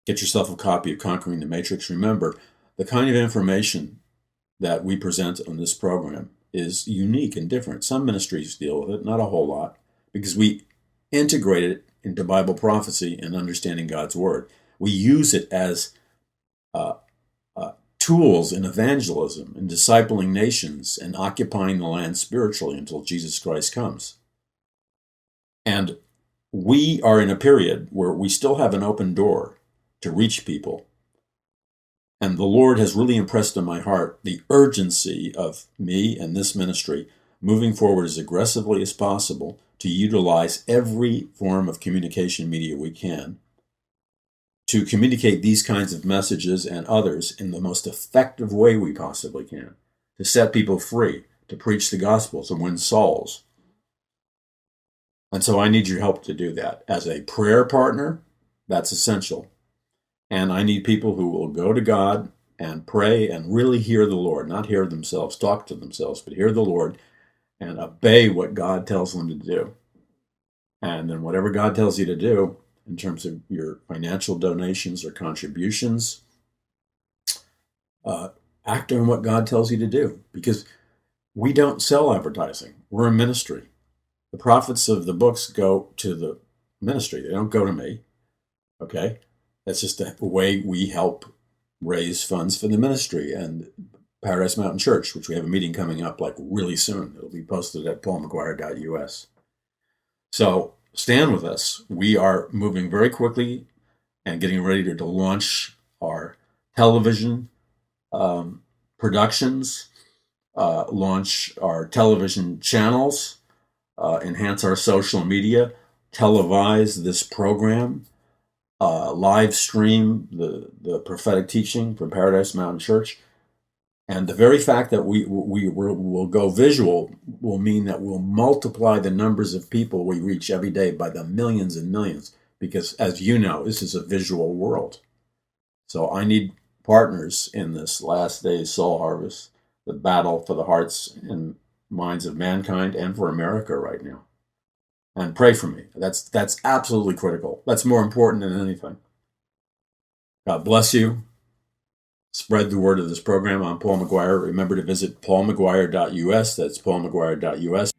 Get yourself a copy of Conquering the Matrix. Remember, the kind of information that we present on this program is unique and different. Some ministries deal with it, not a whole lot, because we integrate it into Bible prophecy and understanding God's Word. We use it as tools in evangelism and discipling nations and occupying the land spiritually until Jesus Christ comes. And we are in a period where we still have an open door to reach people. And the Lord has really impressed on my heart the urgency of me and this ministry moving forward as aggressively as possible to utilize every form of communication media we can to communicate these kinds of messages and others in the most effective way we possibly can, to set people free, to preach the gospel, to win souls. And so I need your help to do that. As a prayer partner, that's essential. And I need people who will go to God and pray and really hear the Lord, not hear themselves, talk to themselves, but hear the Lord and obey what God tells them to do. And then whatever God tells you to do, in terms of your financial donations or contributions, act on what God tells you to do, because we don't sell advertising. We're a ministry. The profits of the books go to the ministry. They don't go to me. Okay? That's just a way we help raise funds for the ministry and Paradise Mountain Church, which we have a meeting coming up like really soon. It'll be posted at paulmcguire.us. So stand with us. We are moving very quickly and getting ready to launch our television productions, launch our television channels, enhance our social media, televise this program, live stream the prophetic teaching from Paradise Mountain Church. And the very fact that we will go visual will mean that we'll multiply the numbers of people we reach every day by the millions and millions, because as you know, this is a visual world. So I need partners in this last days soul harvest, the battle for the hearts and minds of mankind and for America right now. And pray for me. That's absolutely critical. That's more important than anything. God bless you. Spread the word of this program. I'm Paul McGuire. Remember to visit paulmcguire.us. That's paulmcguire.us.